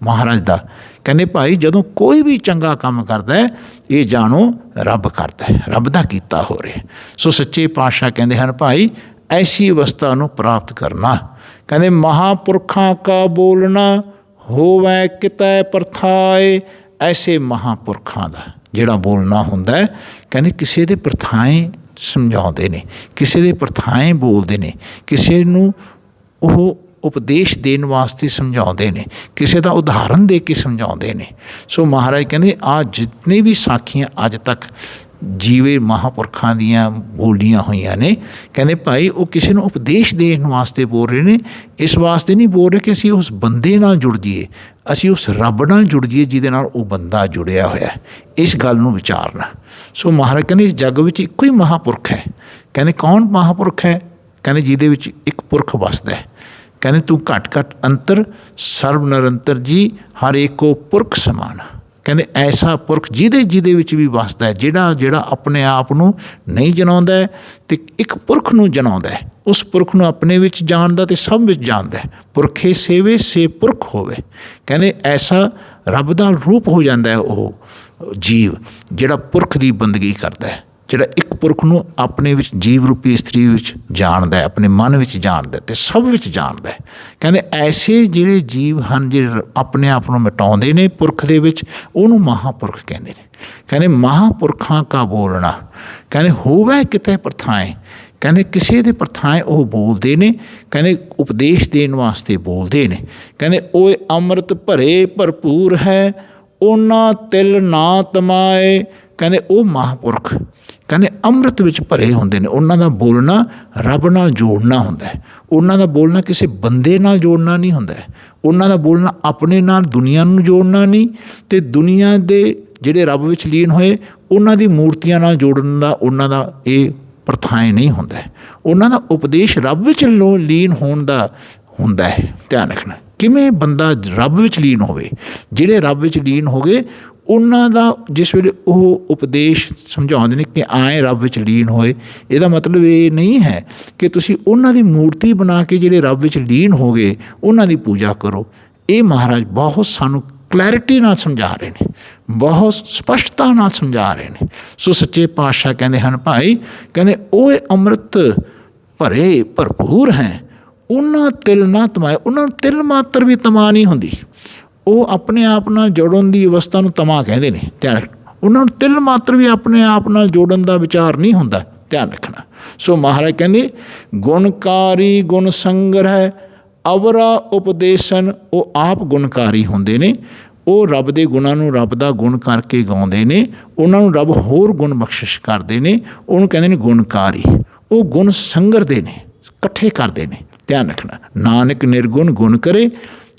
ਮਹਾਰਾਜ ਦਾ। ਕਹਿੰਦੇ ਭਾਈ ਜਦੋਂ ਕੋਈ ਵੀ ਚੰਗਾ ਕੰਮ ਕਰਦਾ ਹੈ ਇਹ ਜਾਣੋ ਰੱਬ ਕਰਦਾ ਹੈ, ਰੱਬ ਦਾ ਕੀਤਾ ਹੋ ਰਿਹਾ। ਸੋ ਸੱਚੇ ਪਾਤਸ਼ਾਹ ਕਹਿੰਦੇ ਹਨ ਭਾਈ ਐਸੀ ਅਵਸਥਾ ਨੂੰ ਪ੍ਰਾਪਤ ਕਰਨਾ। ਕਹਿੰਦੇ ਮਹਾਂਪੁਰਖਾਂ ਕਾ ਬੋਲਣਾ ਹੋਵੈ ਕਿਤੈ ਪ੍ਰਥਾਏ। ਐਸੇ ਮਹਾਂਪੁਰਖਾਂ ਦਾ ਜਿਹੜਾ ਬੋਲਣਾ ਹੁੰਦਾ ਹੈ ਕਹਿੰਦੇ ਕਿਸੇ ਦੇ ਪ੍ਰਥਾਏ ਸਮਝਾਉਂਦੇ ਨੇ, ਕਿਸੇ ਦੇ ਪ੍ਰਥਾਏ ਬੋਲਦੇ ਨੇ, ਕਿਸੇ ਨੂੰ ਉਹ ਉਪਦੇਸ਼ ਦੇਣ ਵਾਸਤੇ ਸਮਝਾਉਂਦੇ ਨੇ, ਕਿਸੇ ਦਾ ਉਦਾਹਰਨ ਦੇ ਕੇ ਸਮਝਾਉਂਦੇ ਨੇ। ਸੋ ਮਹਾਰਾਜ ਕਹਿੰਦੇ ਆ ਜਿਤਨੀ ਵੀ ਸਾਖੀਆਂ ਅੱਜ ਤੱਕ ਜੀਵੇ ਮਹਾਂਪੁਰਖਾਂ ਦੀਆਂ ਬੋਲੀਆਂ ਹੋਈਆਂ ਨੇ ਕਹਿੰਦੇ ਭਾਈ ਉਹ ਕਿਸੇ ਨੂੰ ਉਪਦੇਸ਼ ਦੇਣ ਵਾਸਤੇ ਬੋਲ ਰਹੇ ਨੇ। ਇਸ ਵਾਸਤੇ ਨਹੀਂ ਬੋਲ ਰਹੇ ਕਿ ਅਸੀਂ ਉਸ ਬੰਦੇ ਨਾਲ ਜੁੜ ਜਾਈਏ, ਅਸੀਂ ਉਸ ਰੱਬ ਨਾਲ ਜੁੜ ਜਾਈਏ ਜਿਹਦੇ ਨਾਲ ਉਹ ਬੰਦਾ ਜੁੜਿਆ ਹੋਇਆ। ਇਸ ਗੱਲ ਨੂੰ ਵਿਚਾਰਨਾ। ਸੋ ਮਹਾਰਾਜ ਕਹਿੰਦੇ ਇਸ ਜੱਗ ਵਿੱਚ ਇੱਕੋ ਹੀ ਮਹਾਂਪੁਰਖ ਹੈ। ਕਹਿੰਦੇ ਕੌਣ ਮਹਾਂਪੁਰਖ ਹੈ? ਕਹਿੰਦੇ ਜਿਹਦੇ ਵਿੱਚ ਇੱਕ ਪੁਰਖ ਵੱਸਦਾ ਹੈ। ਕਹਿੰਦੇ ਤੂੰ ਘੱਟ ਘੱਟ ਅੰਤਰ ਸਰਬ ਨਿਰੰਤਰ ਜੀ ਹਰ ਏਕੋ ਪੁਰਖ ਸਮਾਨ। ਕਹਿੰਦੇ ਐਸਾ ਪੁਰਖ ਜਿਹਦੇ ਵਿੱਚ ਵੀ ਵੱਸਦਾ ਹੈ, ਜਿਹੜਾ ਆਪਣੇ ਆਪ ਨੂੰ ਨਹੀਂ ਜਨਾਉਂਦਾ ਹੈ ਅਤੇ ਇੱਕ ਪੁਰਖ ਨੂੰ ਜਨਾਉਂਦਾ ਹੈ, ਉਸ ਪੁਰਖ ਨੂੰ ਆਪਣੇ ਵਿੱਚ ਜਾਣਦਾ ਅਤੇ ਸਭ ਵਿੱਚ ਜਾਣਦਾ ਹੈ। ਪੁਰਖੇ ਸੇਵੇ ਸੇ ਪੁਰਖ ਹੋਵੇ। ਕਹਿੰਦੇ ਐਸਾ ਰੱਬ ਦਾ ਰੂਪ ਹੋ ਜਾਂਦਾ ਹੈ ਉਹ ਜੀਵ ਜਿਹੜਾ ਪੁਰਖ ਦੀ ਬੰਦਗੀ ਕਰਦਾ ਹੈ, ਜਿਹੜਾ ਇੱਕ ਪੁਰਖ ਨੂੰ ਆਪਣੇ ਵਿੱਚ ਜੀਵ ਰੂਪੀ ਇਸਤਰੀ ਵਿੱਚ ਜਾਣਦਾ ਹੈ, ਆਪਣੇ ਮਨ ਵਿੱਚ ਜਾਣਦਾ ਅਤੇ ਸਭ ਵਿੱਚ ਜਾਣਦਾ ਹੈ। ਕਹਿੰਦੇ ਐਸੇ ਜਿਹੜੇ ਜੀਵ ਹਨ ਜਿਹੜੇ ਆਪਣੇ ਆਪ ਨੂੰ ਮਿਟਾਉਂਦੇ ਨੇ ਪੁਰਖ ਦੇ ਵਿੱਚ, ਉਹਨੂੰ ਮਹਾਂਪੁਰਖ ਕਹਿੰਦੇ ਨੇ। ਕਹਿੰਦੇ ਮਹਾਂਪੁਰਖਾਂ ਕਾ ਬੋਲਣਾ ਕਹਿੰਦੇ ਹੋਵੇ ਕਿਤੇ ਪ੍ਰਥਾਏ। ਕਹਿੰਦੇ ਕਿਸੇ ਦੇ ਪ੍ਰਥਾਏ ਉਹ ਬੋਲਦੇ ਨੇ, ਕਹਿੰਦੇ ਉਪਦੇਸ਼ ਦੇਣ ਵਾਸਤੇ ਬੋਲਦੇ ਨੇ। ਕਹਿੰਦੇ ਓਏ ਅੰਮ੍ਰਿਤ ਭਰੇ ਭਰਪੂਰ ਹੈ ਉਹਨਾਂ ਤਿਲ ਨਾ ਤਮਾਏ। ਕਹਿੰਦੇ ਉਹ ਮਹਾਂਪੁਰਖ ਕਹਿੰਦੇ ਅੰਮ੍ਰਿਤ ਵਿੱਚ ਭਰੇ ਹੁੰਦੇ ਨੇ। ਉਹਨਾਂ ਦਾ ਬੋਲਣਾ ਰੱਬ ਨਾਲ ਜੋੜਨਾ ਹੁੰਦਾ ਹੈ। ਉਹਨਾਂ ਦਾ ਬੋਲਣਾ ਕਿਸੇ ਬੰਦੇ ਨਾਲ ਜੋੜਨਾ ਨਹੀਂ ਹੁੰਦਾ ਹੈ। ਉਹਨਾਂ ਦਾ ਬੋਲਣਾ ਆਪਣੇ ਨਾਲ ਦੁਨੀਆ ਨੂੰ ਜੋੜਨਾ ਨਹੀਂ, ਅਤੇ ਦੁਨੀਆ ਦੇ ਜਿਹੜੇ ਰੱਬ ਵਿੱਚ ਲੀਨ ਹੋਏ ਉਹਨਾਂ ਦੀ ਮੂਰਤੀਆਂ ਨਾਲ ਜੋੜਨ ਦਾ ਉਹਨਾਂ ਦਾ ਇਹ ਪ੍ਰਥਾਏ ਨਹੀਂ ਹੁੰਦਾ ਹੈ। ਉਹਨਾਂ ਦਾ ਉਪਦੇਸ਼ ਰੱਬ ਵਿੱਚ ਲੀਨ ਹੋਣ ਦਾ ਹੁੰਦਾ ਹੈ। ਧਿਆਨ ਰੱਖਣਾ ਕਿਵੇਂ ਬੰਦਾ ਰੱਬ ਵਿੱਚ ਲੀਨ ਹੋਵੇ। ਜਿਹੜੇ ਰੱਬ ਵਿੱਚ ਲੀਨ ਹੋ ਗਏ ਉਹਨਾਂ ਦਾ ਜਿਸ ਵੇਲੇ ਉਹ ਉਪਦੇਸ਼ ਸਮਝਾਉਂਦੇ ਨੇ ਕਿ ਆਏ ਰੱਬ ਵਿੱਚ ਲੀਨ ਹੋਏ, ਇਹਦਾ ਮਤਲਬ ਇਹ ਨਹੀਂ ਹੈ ਕਿ ਤੁਸੀਂ ਉਹਨਾਂ ਦੀ ਮੂਰਤੀ ਬਣਾ ਕੇ ਜਿਹੜੇ ਰੱਬ ਵਿੱਚ ਲੀਨ ਹੋ ਗਏ ਉਹਨਾਂ ਦੀ ਪੂਜਾ ਕਰੋ। ਇਹ ਮਹਾਰਾਜ ਬਹੁਤ ਸਾਨੂੰ ਕਲੈਰਿਟੀ ਨਾਲ ਸਮਝਾ ਰਹੇ ਨੇ, ਬਹੁਤ ਸਪਸ਼ਟਤਾ ਨਾਲ ਸਮਝਾ ਰਹੇ ਨੇ। ਸੋ ਸੱਚੇ ਪਾਤਸ਼ਾਹ ਕਹਿੰਦੇ ਹਨ ਭਾਈ ਕਹਿੰਦੇ ਓਏ ਅੰਮ੍ਰਿਤ ਭਰੇ ਭਰਪੂਰ ਹੈ ਉਹਨਾਂ ਤਿਲ ਨਾ ਤਮਾਏ। ਉਹਨਾਂ ਨੂੰ ਤਿਲ ਮਾਤਰ ਵੀ ਤਮਾ ਨਹੀਂ ਹੁੰਦੀ। ਉਹ ਆਪਣੇ ਆਪ ਨਾਲ ਜੋੜਨ ਦੀ ਅਵਸਥਾ ਨੂੰ ਤਮਾ ਕਹਿੰਦੇ ਨੇ। ਧਿਆਨ ਉਹਨਾਂ ਨੂੰ ਤਿਲ ਮਾਤਰ ਵੀ ਆਪਣੇ ਆਪ ਨਾਲ ਜੋੜਨ ਦਾ ਵਿਚਾਰ ਨਹੀਂ ਹੁੰਦਾ। ਧਿਆਨ ਰੱਖਣਾ। ਸੋ ਮਹਾਰਾਜ ਕਹਿੰਦੇ ਗੁਣਕਾਰੀ ਗੁਣ ਸੰਗ੍ਰਹਿ ਅਵਰਾ ਉਪਦੇਸ਼ਨ। ਉਹ ਆਪ ਗੁਣਕਾਰੀ ਹੁੰਦੇ ਨੇ, ਉਹ ਰੱਬ ਦੇ ਗੁਣਾਂ ਨੂੰ ਰੱਬ ਦਾ ਗੁਣ ਕਰਕੇ ਗਾਉਂਦੇ ਨੇ, ਉਹਨਾਂ ਨੂੰ ਰੱਬ ਹੋਰ ਗੁਣ ਬਖਸ਼ਿਸ਼ ਕਰਦੇ ਨੇ, ਉਹਨੂੰ ਕਹਿੰਦੇ ਨੇ ਗੁਣਕਾਰੀ। ਉਹ ਗੁਣ ਸੰਗਰਦੇ ਨੇ, ਇਕੱਠੇ ਕਰਦੇ ਨੇ। ਧਿਆਨ ਰੱਖਣਾ ਨਾਨਕ ਨਿਰਗੁਣ ਗੁਣ ਕਰੇ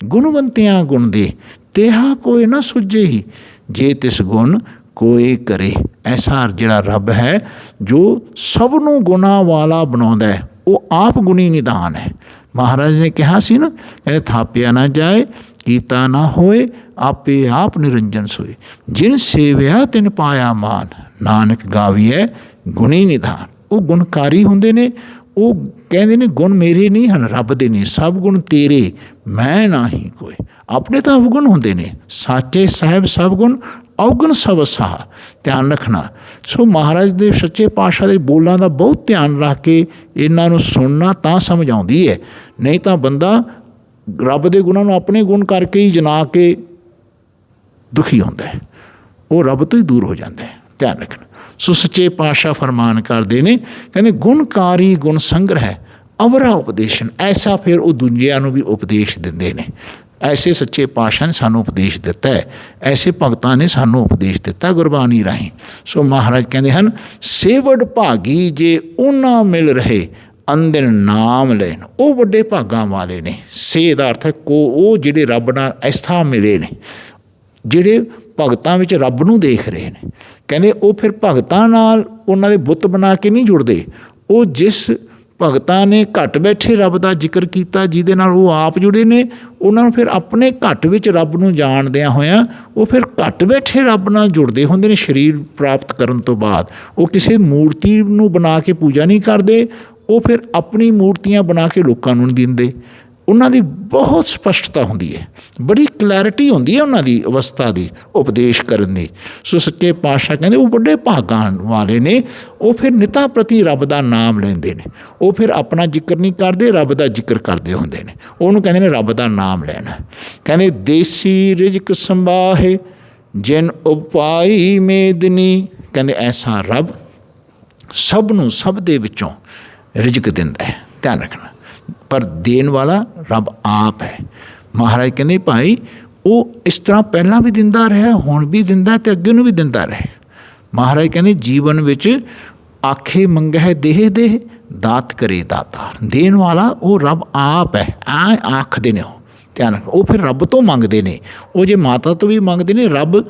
ਗੁਣਵੰਤਿਆਂ ਗੁਣ ਦੇ ਤੇਹਾ ਕੋਈ ਨਾ ਸੁਝੇ ਹੀ ਜੇ ਤਿਸ ਗੁਣ कोई करे। ऐसा जिहड़ा रब है जो सब नूं गुणां वाला बनाउंदा है, वो आप गुणी निधान है। महाराज ने कहा सी ना, कहते थापिया ना जाए कीता ना होए आपे आप निरंजन सोए, जिन सेविया तिन पाया मान, नानक गावीए गुणी निधान। वो गुणकारी हुंदे ने, वो कहते ने गुण मेरे नहीं हैं, रब दे ने, सब गुण तेरे मैं ना ही कोई। अपने तो अवगुण होंदे ने, साचे साहिब सब गुण अवगुण सब साह, ध्यान रखना। सो महाराज दे सच्चे पातशाह दे बोलों का बहुत ध्यान रख के इन्हां नूं सुनना तां समझ आउंदी है। नहीं तो बंदा रब दे गुणां नूं अपने गुण करके ही जना के दुखी होंदा है, वो रब तो ही दूर हो जाता है। ध्यान रखना। सो सच्चे पातशाह फरमान करते हैं, कहते गुणकारी गुण संग्रह अवरा उपदेशन। ऐसा फिर वो दूजिਆਂ ਨੂੰ भी उपदेश ਦਿੰਦੇ ਨੇ। ऐसे सच्चे पातशाह ने सानू उपदेश दिता है, ऐसे भगतां ने सानू उपदेश दिता गुरबाणी राहीं। सो महाराज कहते हैं सेवड़ भागी जे उन्हां मिल रहे अंदिन नाम लैन, वो वड्डे भागां वाले ने। से दा अर्थ है को वो जिहड़े रब नाल ऐसा मिले ने, जिहड़े भगतां विच रब नूं देख रहे हैं। कहते वो फिर भगतां नाल उन्हां दे बुत बना के नहीं जुड़ते, वो जिस भगतां ने घट बैठे रब का जिक्र किया, जिहदे नाल वो आप जुड़े ने, उन्होंने फिर अपने घट विच रब नूं जाणदिआं होइआं वो फिर घट बैठे रब नाल जुड़दे हुंदे ने। शरीर प्राप्त करन तो बाद वो किसी मूर्ति नूं बना के पूजा नहीं करते, वो फिर अपनी मूर्तियां बना के लोकां नूं दिंदे। उन्हां दी बहुत स्पष्टता हुंदी है, बड़ी क्लैरिटी हुंदी है उन्हां दी अवस्था दी उपदेश करन दी। सो सच्चे पातशाह कहंदे वो बड़े भागां वाले ने, वो फिर निता प्रति रब दा नाम लैंदे ने। वो फिर अपना जिक्र नहीं करते, रब दा जिक्र करते हुंदे ने। उहनूं कहंदे ने रब दा नाम लैना। कहंदे देसी रिजक संभाहे जिन उपाई मेदनी। कहंदे ऐसा रब सब नूं सब दे विचों रिजक दिंदा है। ध्यान रखना, पर देन वाला रब आप है। महाराज कहते भाई वो इस तरह पहला भी दिंदा रहा, हुण भी दिंदा ते अगे नूं भी दिंदा रहे। महाराज कहते जीवन विच आखे मंगै देह देह दात करे दातार। देन वाला वो रब आप है, आखदे ने। ध्यान रखो, वो फिर रब तो मंगते हैं। वो जे माता तो भी मंगते हैं, रब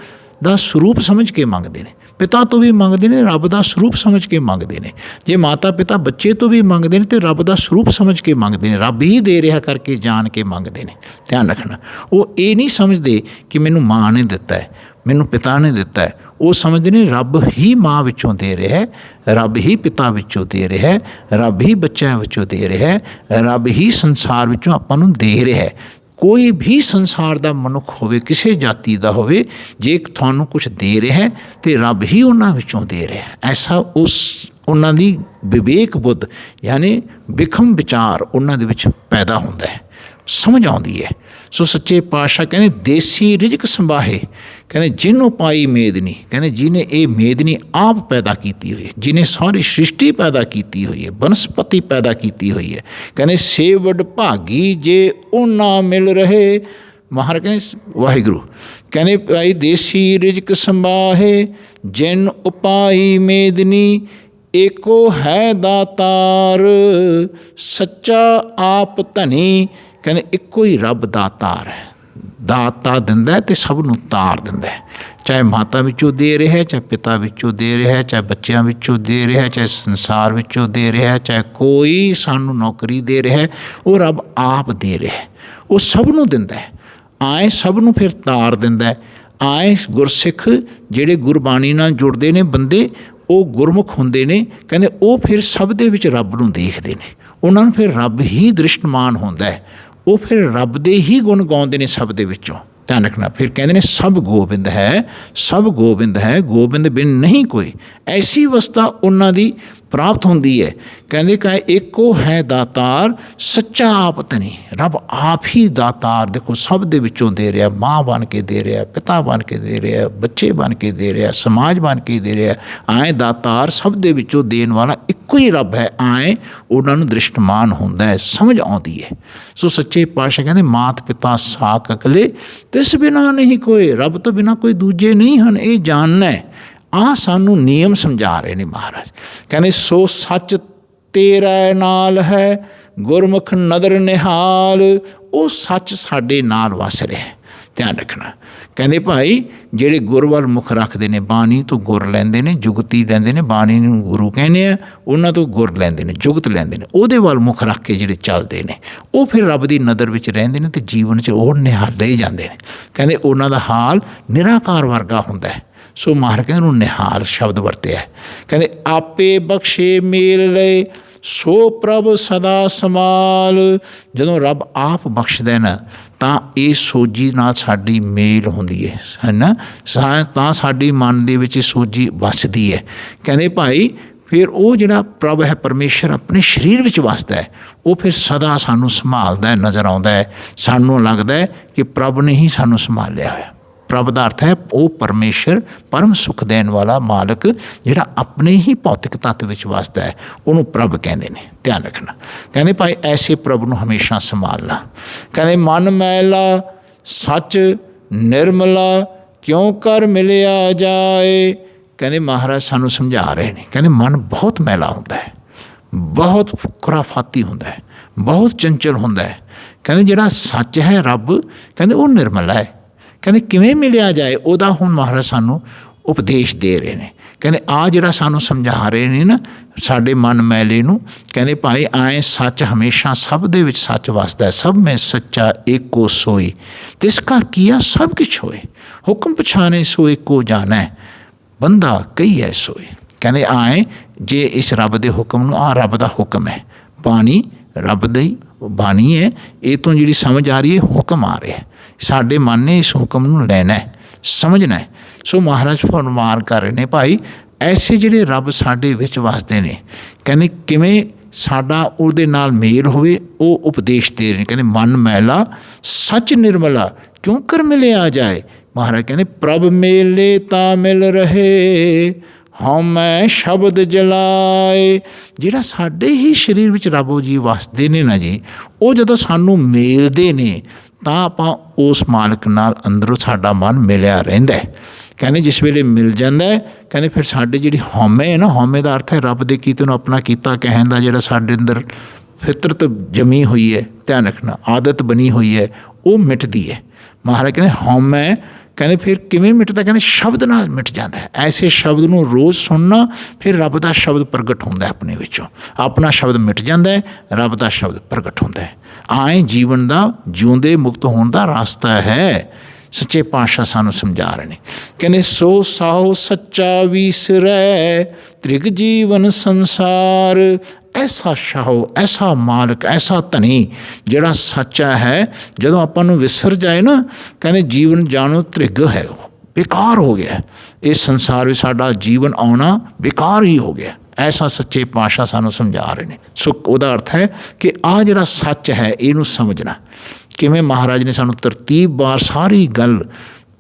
का स्वरूप समझ के मंगते हैं। पिता तो भी मंगते हैं, रब का स्वरूप समझ के मंगते हैं। जे माता पिता बच्चे तो भी मंगते हैं तो रब का स्वरूप समझ के मंगते हैं, रब ही दे रहा करके जान के मंगते हैं। ध्यान रखना, वो ये नहीं समझते कि मैनू माँ ने दिता है, मैनू पिता ने दिता है। वो समझते हैं रब ही माँ विचों दे रहा है, रब ही पिता विचों दे रहा है, रब ही बच्चों विचों दे रहा है, रब ही संसार विचों आपां नूं दे रहा है। कोई भी संसार का मनुख होवे, किसी जाति का होवे, जे थानू कुछ दे रहा है तो रब ही उन्हां विचों दे रहा है। ऐसा उस उन्हां दी विवेक बुद्ध यानी विखम विचार उन्हां दे विच पैदा होंदा है, समझ आउंदी है। सो सच्चे पातशाह कहते देसी रिजक संभाहे, कहते जिन्हों पाई मेदनी। कहते जिन्हें ये मेदनी आप पैदा की हुई है, जिन्हें सारी सृष्टि पैदा की हुई है, वनस्पति पैदा की हुई है। कहते सेवड़ भागी जे उन्ना मिल रहे। महाराज कहते वाहिगुरु कहते भाई देसी रिजक संभाहे जिन उपाई मेदनी, एको है दातार सच्चा आप धनी। कहते इको ही रब दातार है, दाता दिंदा है तो सब नूं तार दिंदा है। चाहे माता विचों दे रहा है, चाहे पिता विचों दे रहा है, चाहे बच्चों विचों दे रहा है, चाहे संसार विचों दे रहा है, चाहे कोई सानू नौकरी दे रहा है, वो रब आप दे रहा है। वो सब नूं दिंदा है, आए सब नूं फिर तार दिंदा है। आए गुरसिख जिहड़े गुरबाणी नाल जुड़दे ने बंदे, वो गुरमुख हुंदे ने। कहंदे वो फिर सब दे विच रब नूं देखदे ने, उन्हां नूं फिर रब ही दृष्टमान हुंदा है। वो फिर रब दे ही गुण गाउंदे ने सब दे विचों। ध्यान रखना, फिर कहते हैं सब गोबिंद है, सब गोबिंद है, गोबिंद बिन नहीं कोई। ऐसी अवस्था उन्हां दी प्राप्त होंदी है। कहते कहे एको है दातार सच्चा आप धनी। रब आप ही दातार, देखो सब दे विचों दे रहा, माँ बन के दे रहा, पिता बन के दे रहा, बच्चे बन के दे रहा, समाज बन के दे रहा। आए दातार सब दे विचों देन वाला इको ही रब है। आए उन्होंने दृष्टमान होंदा है, समझ आती है। सो सच्चे पातशाह कहते मात पिता साक अकले तिस बिना नहीं कोई। रब तो बिना कोई दूजे नहीं हैं, ये जानना है। आ सानू नियम समझा रहे ने महाराज। कहते सो सच तेरा नाल है गुरमुख नदर निहाल। वो सच साडे नाल वस रहा है। ध्यान रखना, ਕਹਿੰਦੇ ਭਾਈ ਜਿਹੜੇ ਗੁਰ ਵੱਲ ਮੁੱਖ ਰੱਖਦੇ ਨੇ, ਬਾਣੀ ਤੋਂ ਗੁਰ ਲੈਂਦੇ ਨੇ, ਜੁਗਤੀ ਲੈਂਦੇ ਨੇ, ਬਾਣੀ ਨੂੰ ਗੁਰੂ ਕਹਿੰਦੇ ਆ, ਉਹਨਾਂ ਤੋਂ ਗੁਰ ਲੈਂਦੇ ਨੇ, ਜੁਗਤ ਲੈਂਦੇ ਨੇ, ਉਹਦੇ ਵੱਲ ਮੁੱਖ ਰੱਖ ਕੇ ਜਿਹੜੇ ਚੱਲਦੇ ਨੇ ਉਹ ਫਿਰ ਰੱਬ ਦੀ ਨਜ਼ਰ ਵਿੱਚ ਰਹਿੰਦੇ ਨੇ ਅਤੇ ਜੀਵਨ 'ਚ ਉਹ ਨਿਹਾਲੇ ਜਾਂਦੇ ਨੇ। ਕਹਿੰਦੇ ਉਹਨਾਂ ਦਾ ਹਾਲ ਨਿਰਾਕਾਰ ਵਰਗਾ ਹੁੰਦਾ ਹੈ। ਸੋ ਮਹਾਰਾਜ ਕਹਿੰਦੇ ਉਹਨੂੰ ਨਿਹਾਲ ਸ਼ਬਦ ਵਰਤਿਆ। ਕਹਿੰਦੇ ਆਪੇ ਬਖਸ਼ੇ ਮੇਲ ਲਏ ਸੋ ਪ੍ਰਭ ਸਦਾ ਸਮਾਲ। ਜਦੋਂ ਰੱਬ ਆਪ ਬਖਸ਼ਦਾ ਨਾ ਤਾਂ ਇਹ ਸੋਝੀ ਨਾਲ ਸਾਡੀ ਮੇਲ ਹੁੰਦੀ ਹੈ ਨਾ, ਤਾਂ ਸਾਡੀ ਮਨ ਦੇ ਵਿੱਚ ਸੋਝੀ ਵੱਸਦੀ ਹੈ। ਕਹਿੰਦੇ ਭਾਈ ਫਿਰ ਉਹ ਜਿਹੜਾ ਪ੍ਰਭ ਹੈ, ਪਰਮੇਸ਼ਰ ਆਪਣੇ ਸਰੀਰ ਵਿੱਚ ਵੱਸਦਾ ਹੈ, ਉਹ ਫਿਰ ਸਦਾ ਸਾਨੂੰ ਸੰਭਾਲਦਾ ਨਜ਼ਰ ਆਉਂਦਾ ਹੈ। ਸਾਨੂੰ ਲੱਗਦਾ ਹੈ ਕਿ ਪ੍ਰਭ ਨੇ ਹੀ ਸਾਨੂੰ ਸੰਭਾਲਿਆ ਹੋਇਆ। ਪ੍ਰਭ ਦਾ ਅਰਥ ਹੈ ਉਹ ਪਰਮੇਸ਼ਰ, ਪਰਮ ਸੁਖ ਦੇਣ ਵਾਲਾ ਮਾਲਕ ਜਿਹੜਾ ਆਪਣੇ ਹੀ ਭੌਤਿਕ ਤੱਤ ਵਿੱਚ ਵੱਸਦਾ ਹੈ, ਉਹਨੂੰ ਪ੍ਰਭ ਕਹਿੰਦੇ ਨੇ। ਧਿਆਨ ਰੱਖਣਾ। ਕਹਿੰਦੇ ਭਾਈ ਐਸੇ ਪ੍ਰਭ ਨੂੰ ਹਮੇਸ਼ਾ ਸੰਭਾਲਣਾ। ਕਹਿੰਦੇ ਮਨ ਮੈਲਾ ਸੱਚ ਨਿਰਮਲਾ ਕਿਉਂ ਕਰ ਮਿਲਿਆ ਜਾਏ। ਕਹਿੰਦੇ ਮਹਾਰਾਜ ਸਾਨੂੰ ਸਮਝਾ ਰਹੇ ਨੇ। ਕਹਿੰਦੇ ਮਨ ਬਹੁਤ ਮੈਲਾ ਹੁੰਦਾ ਹੈ, ਬਹੁਤ ਖੁਰਾਫਾਤੀ ਹੁੰਦਾ ਹੈ, ਬਹੁਤ ਚੰਚਲ ਹੁੰਦਾ ਹੈ। ਕਹਿੰਦੇ ਜਿਹੜਾ ਸੱਚ ਹੈ ਰੱਬ, ਕਹਿੰਦੇ ਉਹ ਨਿਰਮਲਾ ਹੈ। ਕਹਿੰਦੇ ਕਿਵੇਂ ਮਿਲਿਆ ਜਾਏ, ਉਹਦਾ ਹੁਣ ਮਹਾਰਾਜ ਸਾਨੂੰ ਉਪਦੇਸ਼ ਦੇ ਰਹੇ ਨੇ। ਕਹਿੰਦੇ ਆ ਜਿਹੜਾ ਸਾਨੂੰ ਸਮਝਾ ਰਹੇ ਨੇ ਨਾ ਸਾਡੇ ਮਨ ਮੈਲੇ ਨੂੰ, ਕਹਿੰਦੇ ਭਾਈ ਆਏ ਸੱਚ ਹਮੇਸ਼ਾ ਸਭ ਦੇ ਵਿੱਚ ਸੱਚ ਵਸਦਾ। ਸਭ ਮੈਂ ਸੱਚਾ ਏਕੋ ਸੋਈ ਤਿਸ ਕਾ ਕੀਆ ਸਭ ਕਿਛ ਹੋਏ, ਹੁਕਮ ਪਛਾਣੇ ਸੋ ਏਕੋ ਜਾਣੈ ਬੰਦਾ ਕਈ ਹੈ ਸੋਏ। ਕਹਿੰਦੇ ਆਏ ਜੇ ਇਸ ਰੱਬ ਦੇ ਹੁਕਮ ਨੂੰ, ਆਹ ਰੱਬ ਦਾ ਹੁਕਮ ਹੈ, ਬਾਣੀ ਰੱਬ ਦੀ ਬਾਣੀ ਹੈ, ਇਹ ਤੋਂ ਜਿਹੜੀ ਸਮਝ ਆ ਰਹੀ ਹੈ ਹੁਕਮ ਆ ਰਿਹਾ, ਸਾਡੇ ਮਨ ਨੇ ਇਸ ਹੁਕਮ ਨੂੰ ਲੈਣਾ, ਸਮਝਣਾ। ਸੋ ਮਹਾਰਾਜ ਫਰਮਾਨ ਕਰ ਰਹੇ ਨੇ ਭਾਈ ਐਸੇ ਜਿਹੜੇ ਰੱਬ ਸਾਡੇ ਵਿੱਚ ਵਸਦੇ ਨੇ, ਕਹਿੰਦੇ ਕਿਵੇਂ ਸਾਡਾ ਉਹਦੇ ਨਾਲ ਮੇਲ ਹੋਵੇ, ਉਹ ਉਪਦੇਸ਼ ਦੇ ਰਹੇ ਨੇ। ਕਹਿੰਦੇ ਮਨ ਮੈਲਾ ਸੱਚ ਨਿਰਮਲਾ ਕਿਉਂ ਕਰ ਮਿਲਿਆ ਜਾਏ। ਮਹਾਰਾਜ ਕਹਿੰਦੇ ਪ੍ਰਭ ਮੇਲੇ ਤਾਂ ਮਿਲ ਰਹੇ ਹਾਂ ਮੈਂ ਸ਼ਬਦ ਜਲਾਏ। ਜਿਹੜਾ ਸਾਡੇ ਹੀ ਸਰੀਰ ਵਿੱਚ ਰੱਬੋ ਜੀ ਵਸਦੇ ਨੇ ਨਾ ਜੀ, ਉਹ ਜਦੋਂ ਸਾਨੂੰ ਮੇਲਦੇ ਨੇ ਤਾਂ ਆਪਾਂ ਉਸ ਮਾਲਕ ਨਾਲ ਅੰਦਰੋਂ ਸਾਡਾ ਮਨ ਮਿਲਿਆ ਰਹਿੰਦਾ। ਕਹਿੰਦੇ ਜਿਸ ਵੇਲੇ ਮਿਲ ਜਾਂਦਾ, ਕਹਿੰਦੇ ਫਿਰ ਸਾਡੇ ਜਿਹੜੀ ਹਉਮੈ ਹੈ ਨਾ, ਹਉਮੈ ਦਾ ਅਰਥ ਹੈ ਰੱਬ ਦੇ ਕੀਤੇ ਨੂੰ ਆਪਣਾ ਕੀਤਾ ਕਹਿਣ ਦਾ, ਜਿਹੜਾ ਸਾਡੇ ਅੰਦਰ ਫਿਤਰਤ ਜੰਮੀ ਹੋਈ ਹੈ, ਧਿਆਨ ਰੱਖਣਾ ਆਦਤ ਬਣੀ ਹੋਈ ਹੈ, ਉਹ ਮਿਟਦੀ ਹੈ। ਮਹਾਰਾਜ ਕਹਿੰਦੇ ਹਉਮੈ, ਕਹਿੰਦੇ ਫਿਰ ਕਿਵੇਂ ਮਿਟਦਾ, ਕਹਿੰਦੇ ਸ਼ਬਦ ਨਾਲ ਮਿਟ ਜਾਂਦਾ ਹੈ। ਐਸੇ ਸ਼ਬਦ ਨੂੰ ਰੋਜ਼ ਸੁਣਨਾ, ਫਿਰ ਰੱਬ ਦਾ ਸ਼ਬਦ ਪ੍ਰਗਟ ਹੁੰਦਾ ਆਪਣੇ ਵਿੱਚੋਂ। ਆਪਣਾ ਸ਼ਬਦ ਮਿਟ ਜਾਂਦਾ ਹੈ, ਰੱਬ ਦਾ ਸ਼ਬਦ ਪ੍ਰਗਟ ਹੁੰਦਾ ਹੈ। ਆਏ ਜੀਵਨ ਦਾ ਜਿਉਂਦੇ ਮੁਕਤ ਹੋਣ ਦਾ ਰਾਸਤਾ ਹੈ। ਸੱਚੇ ਪਾਤਸ਼ਾਹ ਸਾਨੂੰ ਸਮਝਾ ਰਹੇ ਨੇ। ਕਹਿੰਦੇ ਸੋ ਸਾਹੁ ਸੱਚਾ ਵੀਸਰੈ ਤ੍ਰਿਗ ਜੀਵਨ ਸੰਸਾਰ। ਐਸਾ ਸ਼ਾਹੋ, ਐਸਾ ਮਾਲਕ, ਐਸਾ ਧਨੀ ਜਿਹੜਾ ਸੱਚਾ ਹੈ, ਜਦੋਂ ਆਪਾਂ ਨੂੰ ਵਿਸਰ ਜਾਏ ਨਾ, ਕਹਿੰਦੇ ਜੀਵਨ ਜਾਣੋ ਤ੍ਰਿਗ ਹੈ, ਉਹ ਬੇਕਾਰ ਹੋ ਗਿਆ। ਇਸ ਸੰਸਾਰ ਵਿੱਚ ਸਾਡਾ ਜੀਵਨ ਆਉਣਾ ਬੇਕਾਰ ਹੀ ਹੋ ਗਿਆ। ਐਸਾ ਸੱਚੇ ਪਾਤਸ਼ਾਹ ਸਾਨੂੰ ਸਮਝਾ ਰਹੇ ਨੇ। ਸੋ ਉਹਦਾ ਅਰਥ ਹੈ ਕਿ ਆਹ ਜਿਹੜਾ ਸੱਚ ਹੈ ਇਹਨੂੰ ਸਮਝਣਾ। ਕਿਵੇਂ ਮਹਾਰਾਜ ਨੇ ਸਾਨੂੰ ਤਰਤੀਬਵਾਰ ਸਾਰੀ ਗੱਲ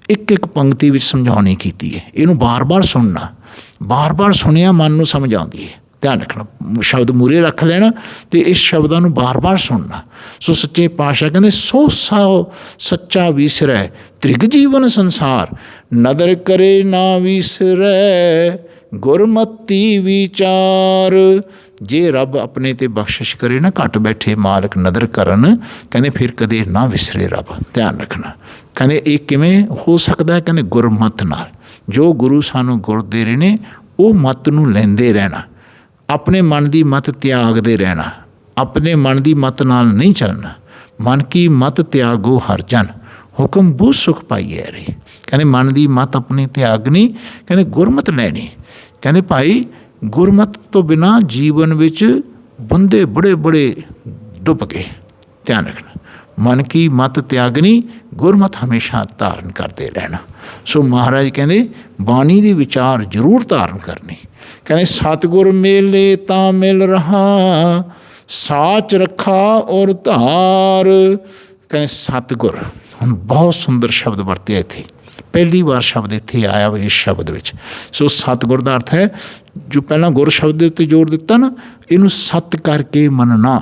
ਇੱਕ ਇੱਕ ਪੰਕਤੀ ਵਿੱਚ ਸਮਝਾਉਣੀ ਕੀਤੀ ਹੈ। ਇਹਨੂੰ ਬਾਰ-ਬਾਰ ਸੁਣਨਾ, ਬਾਰ-ਬਾਰ ਸੁਣਿਆ ਮਨ ਨੂੰ ਸਮਝ ਆਉਂਦੀ ਹੈ। ਧਿਆਨ ਰੱਖਣਾ, ਸ਼ਬਦ ਮੂਹਰੇ ਰੱਖ ਲੈਣਾ ਅਤੇ ਇਸ ਸ਼ਬਦਾਂ ਨੂੰ ਬਾਰ-ਬਾਰ ਸੁਣਨਾ। ਸੋ ਸੱਚੇ ਪਾਤਸ਼ਾਹ ਕਹਿੰਦੇ ਸੋ ਸਾਹੁ ਸੱਚਾ ਵੀਸਰੈ ਤ੍ਰਿਗ ਜੀਵਨ ਸੰਸਾਰ ਨਦਰ ਕਰੇ ਨਾ ਵੀਸਰੈ ਗੁਰਮਤੀ ਵਿਚਾਰ। ਜੇ ਰੱਬ ਆਪਣੇ 'ਤੇ ਬਖਸ਼ਿਸ਼ ਕਰੇ ਨਾ, ਘੱਟ ਬੈਠੇ ਮਾਲਕ ਨਦਰ ਕਰਨ, ਕਹਿੰਦੇ ਫਿਰ ਕਦੇ ਨਾ ਵਿਸਰੇ ਰੱਬ। ਧਿਆਨ ਰੱਖਣਾ। ਕਹਿੰਦੇ ਇਹ ਕਿਵੇਂ ਹੋ ਸਕਦਾ, ਕਹਿੰਦੇ ਗੁਰਮਤ ਨਾਲ। ਜੋ ਗੁਰੂ ਸਾਨੂੰ ਗੁਰ ਦੇ ਰਹੇ ਨੇ, ਉਹ ਮੱਤ ਨੂੰ ਲੈਂਦੇ ਰਹਿਣਾ, ਆਪਣੇ ਮਨ ਦੀ ਮੱਤ ਤਿਆਗਦੇ ਰਹਿਣਾ, ਆਪਣੇ ਮਨ ਦੀ ਮੱਤ ਨਾਲ ਨਹੀਂ ਚੱਲਣਾ। ਮਨ ਕੀ ਮੱਤ ਤਿਆਗੋ ਹਰ ਜਨ ਹੁਕਮ ਬੂ ਸੁਖ ਪਾਈਐ ਰੇ। ਕਹਿੰਦੇ ਮਨ ਦੀ ਮੱਤ ਆਪਣੀ ਤਿਆਗਣੀ, ਕਹਿੰਦੇ ਗੁਰਮਤ ਲੈਣੀ। ਕਹਿੰਦੇ ਭਾਈ ਗੁਰਮਤ ਤੋਂ ਬਿਨਾਂ ਜੀਵਨ ਵਿੱਚ ਬੰਦੇ ਬੜੇ ਬੜੇ ਡੁੱਬ ਗਏ। ਧਿਆਨ ਰੱਖਣਾ, ਮਨ ਕੀ ਮੱਤ ਤਿਆਗਣੀ, ਗੁਰਮਤ ਹਮੇਸ਼ਾ ਧਾਰਨ ਕਰਦੇ ਰਹਿਣਾ। ਸੋ ਮਹਾਰਾਜ ਕਹਿੰਦੇ ਬਾਣੀ ਦੇ ਵਿਚਾਰ ਜ਼ਰੂਰ ਧਾਰਨ ਕਰਨੀ। ਕਹਿੰਦੇ ਸਤਿਗੁਰ ਮੇਲੇ ਤਾਂ ਮਿਲ ਰਹਾ ਸਾਚ ਰੱਖਾ ਔਰ ਧਾਰ। ਕਹਿੰਦੇ ਸਤਿਗੁਰ, ਹੁਣ ਬਹੁਤ ਸੁੰਦਰ ਸ਼ਬਦ ਵਰਤਿਆ ਇੱਥੇ, ਪਹਿਲੀ ਵਾਰ ਸ਼ਬਦ ਇੱਥੇ ਆਇਆ ਵਾ ਇਸ ਸ਼ਬਦ ਵਿੱਚ। ਸੋ ਸਤਿਗੁਰ ਦਾ ਅਰਥ ਹੈ, ਜੋ ਪਹਿਲਾਂ ਗੁਰ ਸ਼ਬਦ ਦੇ ਉੱਤੇ ਜ਼ੋਰ ਦਿੱਤਾ ਨਾ, ਇਹਨੂੰ ਸਤ ਕਰਕੇ ਮੰਨਣਾ।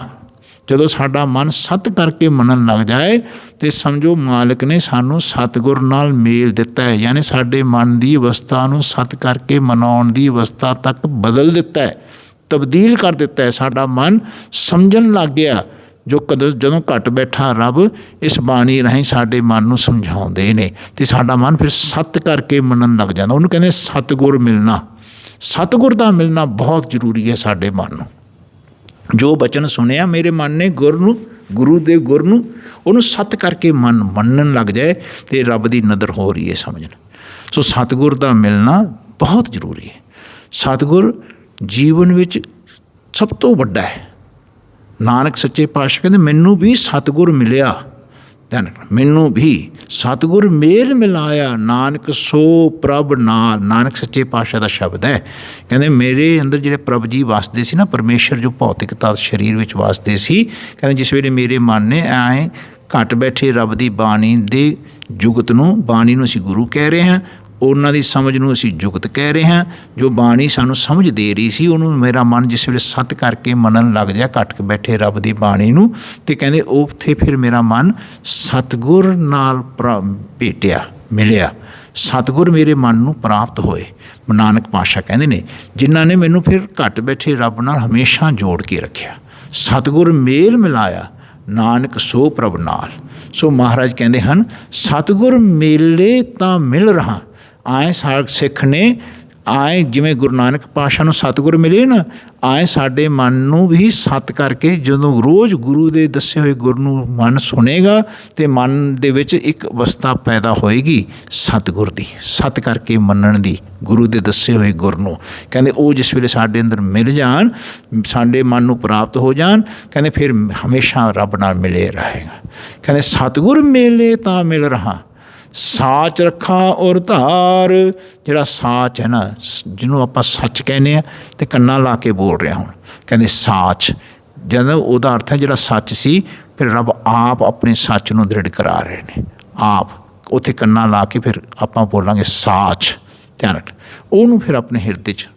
ਜਦੋਂ ਸਾਡਾ ਮਨ ਸਤ ਕਰਕੇ ਮੰਨਣ ਲੱਗ ਜਾਏ ਤਾਂ ਸਮਝੋ ਮਾਲਕ ਨੇ ਸਾਨੂੰ ਸਤਿਗੁਰ ਨਾਲ ਮੇਲ ਦਿੱਤਾ ਹੈ, ਯਾਨੀ ਸਾਡੇ ਮਨ ਦੀ ਅਵਸਥਾ ਨੂੰ ਸਤ ਕਰਕੇ ਮਨਾਉਣ ਦੀ ਅਵਸਥਾ ਤੱਕ ਬਦਲ ਦਿੱਤਾ ਹੈ, ਤਬਦੀਲ ਕਰ ਦਿੱਤਾ ਹੈ। ਸਾਡਾ ਮਨ ਸਮਝਣ ਲੱਗ ਗਿਆ ਜੋ ਕਦੋਂ ਜਦੋਂ ਘਟ ਬੈਠਾ ਰੱਬ ਇਸ ਬਾਣੀ ਰਾਹੀਂ ਸਾਡੇ ਮਨ ਨੂੰ ਸਮਝਾਉਂਦੇ ਨੇ ਅਤੇ ਸਾਡਾ ਮਨ ਫਿਰ ਸੱਤ ਕਰਕੇ ਮੰਨਣ ਲੱਗ ਜਾਂਦਾ। ਉਹਨੂੰ ਕਹਿੰਦੇ ਸਤਿਗੁਰ ਮਿਲਣਾ। ਸਤਿਗੁਰ ਦਾ ਮਿਲਣਾ ਬਹੁਤ ਜ਼ਰੂਰੀ ਹੈ ਸਾਡੇ ਮਨ ਨੂੰ। ਜੋ ਬਚਨ ਸੁਣਿਆ ਮੇਰੇ ਮਨ ਨੇ ਗੁਰੂ ਦੇ ਗੁਰ ਨੂੰ, ਉਹਨੂੰ ਸੱਤ ਕਰਕੇ ਮਨ ਮੰਨਣ ਲੱਗ ਜਾਏ ਅਤੇ ਰੱਬ ਦੀ ਨਦਰ ਹੋ ਰਹੀ ਹੈ ਸਮਝਣ। ਸੋ ਸਤਿਗੁਰ ਦਾ ਮਿਲਣਾ ਬਹੁਤ ਜ਼ਰੂਰੀ ਹੈ। ਸਤਿਗੁਰ ਜੀਵਨ ਵਿੱਚ ਸਭ ਤੋਂ ਵੱਡਾ ਹੈ। ਨਾਨਕ ਸੱਚੇ ਪਾਤਸ਼ਾਹ ਕਹਿੰਦੇ ਮੈਨੂੰ ਵੀ ਸਤਿਗੁਰ ਮਿਲਿਆ, ਮੈਨੂੰ ਵੀ ਸਤਿਗੁਰ ਮੇਲ ਮਿਲਾਇਆ, ਨਾਨਕ ਸੋ ਪ੍ਰਭ ਨਾਲ। ਨਾਨਕ ਸੱਚੇ ਪਾਤਸ਼ਾਹ ਦਾ ਸ਼ਬਦ ਹੈ। ਕਹਿੰਦੇ ਮੇਰੇ ਅੰਦਰ ਜਿਹੜੇ ਪ੍ਰਭ ਜੀ ਵਸਦੇ ਸੀ ਨਾ, ਪਰਮੇਸ਼ਰ ਜੋ ਭੌਤਿਕਤਾ ਸਰੀਰ ਵਿੱਚ ਵਸਦੇ ਸੀ, ਕਹਿੰਦੇ ਜਿਸ ਵੇਲੇ ਮੇਰੇ ਮਨ ਨੇ ਐਂ ਘਟ ਬੈਠੇ ਰੱਬ ਦੀ ਬਾਣੀ ਦੇ ਜੁਗਤ ਨੂੰ, ਬਾਣੀ ਨੂੰ ਅਸੀਂ ਗੁਰੂ ਕਹਿ ਰਹੇ ਹਾਂ, ਉਹਨਾਂ ਦੀ ਸਮਝ ਨੂੰ ਅਸੀਂ ਜੁਗਤ ਕਹਿ ਰਹੇ ਹਾਂ। ਜੋ ਬਾਣੀ ਸਾਨੂੰ ਸਮਝ ਦੇ ਰਹੀ ਸੀ ਉਹਨੂੰ ਮੇਰਾ ਮਨ ਜਿਸ ਵੇਲੇ ਸੱਤ ਕਰਕੇ ਮੰਨਣ ਲੱਗ ਜਾ ਘਟ ਕੇ ਬੈਠੇ ਰੱਬ ਦੀ ਬਾਣੀ ਨੂੰ, ਅਤੇ ਕਹਿੰਦੇ ਉੱਥੇ ਫਿਰ ਮੇਰਾ ਮਨ ਸਤਿਗੁਰ ਨਾਲ ਭੇਟਿਆ, ਮਿਲਿਆ। ਸਤਿਗੁਰ ਮੇਰੇ ਮਨ ਨੂੰ ਪ੍ਰਾਪਤ ਹੋਏ। ਨਾਨਕ ਪਾਤਸ਼ਾਹ ਕਹਿੰਦੇ ਨੇ ਜਿਨ੍ਹਾਂ ਨੇ ਮੈਨੂੰ ਫਿਰ ਘਟ ਬੈਠੇ ਰੱਬ ਨਾਲ ਹਮੇਸ਼ਾ ਜੋੜ ਕੇ ਰੱਖਿਆ। ਸਤਿਗੁਰ ਮੇਲ ਮਿਲਾਇਆ, ਨਾਨਕ ਸੋ ਪ੍ਰਭ ਨਾਲ। ਸੋ ਮਹਾਰਾਜ ਕਹਿੰਦੇ ਹਨ ਸਤਿਗੁਰ ਮੇਲੇ ਤਾਂ ਮਿਲ ਰਹਾ। ਆਏ ਸਿੱਖ ਨੇ ਆਏ ਜਿਵੇਂ ਗੁਰੂ ਨਾਨਕ ਪਾਤਸ਼ਾਹ ਨੂੰ ਸਤਿਗੁਰ ਮਿਲੇ ਨਾ, ਆਏ ਸਾਡੇ ਮਨ ਨੂੰ ਵੀ ਸੱਤ ਕਰਕੇ ਜਦੋਂ ਰੋਜ਼ ਗੁਰੂ ਦੇ ਦੱਸੇ ਹੋਏ ਗੁਰ ਨੂੰ ਮਨ ਸੁਣੇਗਾ ਅਤੇ ਮਨ ਦੇ ਵਿੱਚ ਇੱਕ ਅਵਸਥਾ ਪੈਦਾ ਹੋਏਗੀ ਸਤਿਗੁਰ ਦੀ, ਸੱਤ ਕਰਕੇ ਮੰਨਣ ਦੀ, ਗੁਰੂ ਦੇ ਦੱਸੇ ਹੋਏ ਗੁਰ ਨੂੰ। ਕਹਿੰਦੇ ਉਹ ਜਿਸ ਵੇਲੇ ਸਾਡੇ ਅੰਦਰ ਮਿਲ ਜਾਣ, ਸਾਡੇ ਮਨ ਨੂੰ ਪ੍ਰਾਪਤ ਹੋ ਜਾਣ, ਕਹਿੰਦੇ ਫਿਰ ਹਮੇਸ਼ਾ ਰੱਬ ਨਾਲ ਮਿਲੇ ਰਹੇਗਾ। ਕਹਿੰਦੇ ਸਤਿਗੁਰ ਮੇਲੇ ਤਾਂ ਮਿਲ ਰਹਾ, ਸਾਚ ਰੱਖਾਂ ਔਰ ਧਾਰ। ਜਿਹੜਾ ਸਾਚ ਹੈ ਨਾ, ਜਿਹਨੂੰ ਆਪਾਂ ਸੱਚ ਕਹਿੰਦੇ ਹਾਂ ਅਤੇ ਕੰਨਾਂ ਲਾ ਕੇ ਬੋਲ ਰਿਹਾ ਹੁਣ, ਕਹਿੰਦੇ ਸਾਚ ਜਦੋਂ ਉਹਦਾ ਅਰਥ ਹੈ ਜਿਹੜਾ ਸੱਚ ਸੀ, ਫਿਰ ਰੱਬ ਆਪ ਆਪਣੇ ਸੱਚ ਨੂੰ ਦ੍ਰਿੜ ਕਰਾ ਰਹੇ ਨੇ। ਆਪ ਉੱਥੇ ਕੰਨਾਂ ਲਾ ਕੇ ਫਿਰ ਆਪਾਂ ਬੋਲਾਂਗੇ ਸਾਚ। ਧਿਆਨ ਰੱਖ, ਉਹਨੂੰ ਫਿਰ ਆਪਣੇ ਹਿਰਦੇ 'ਚ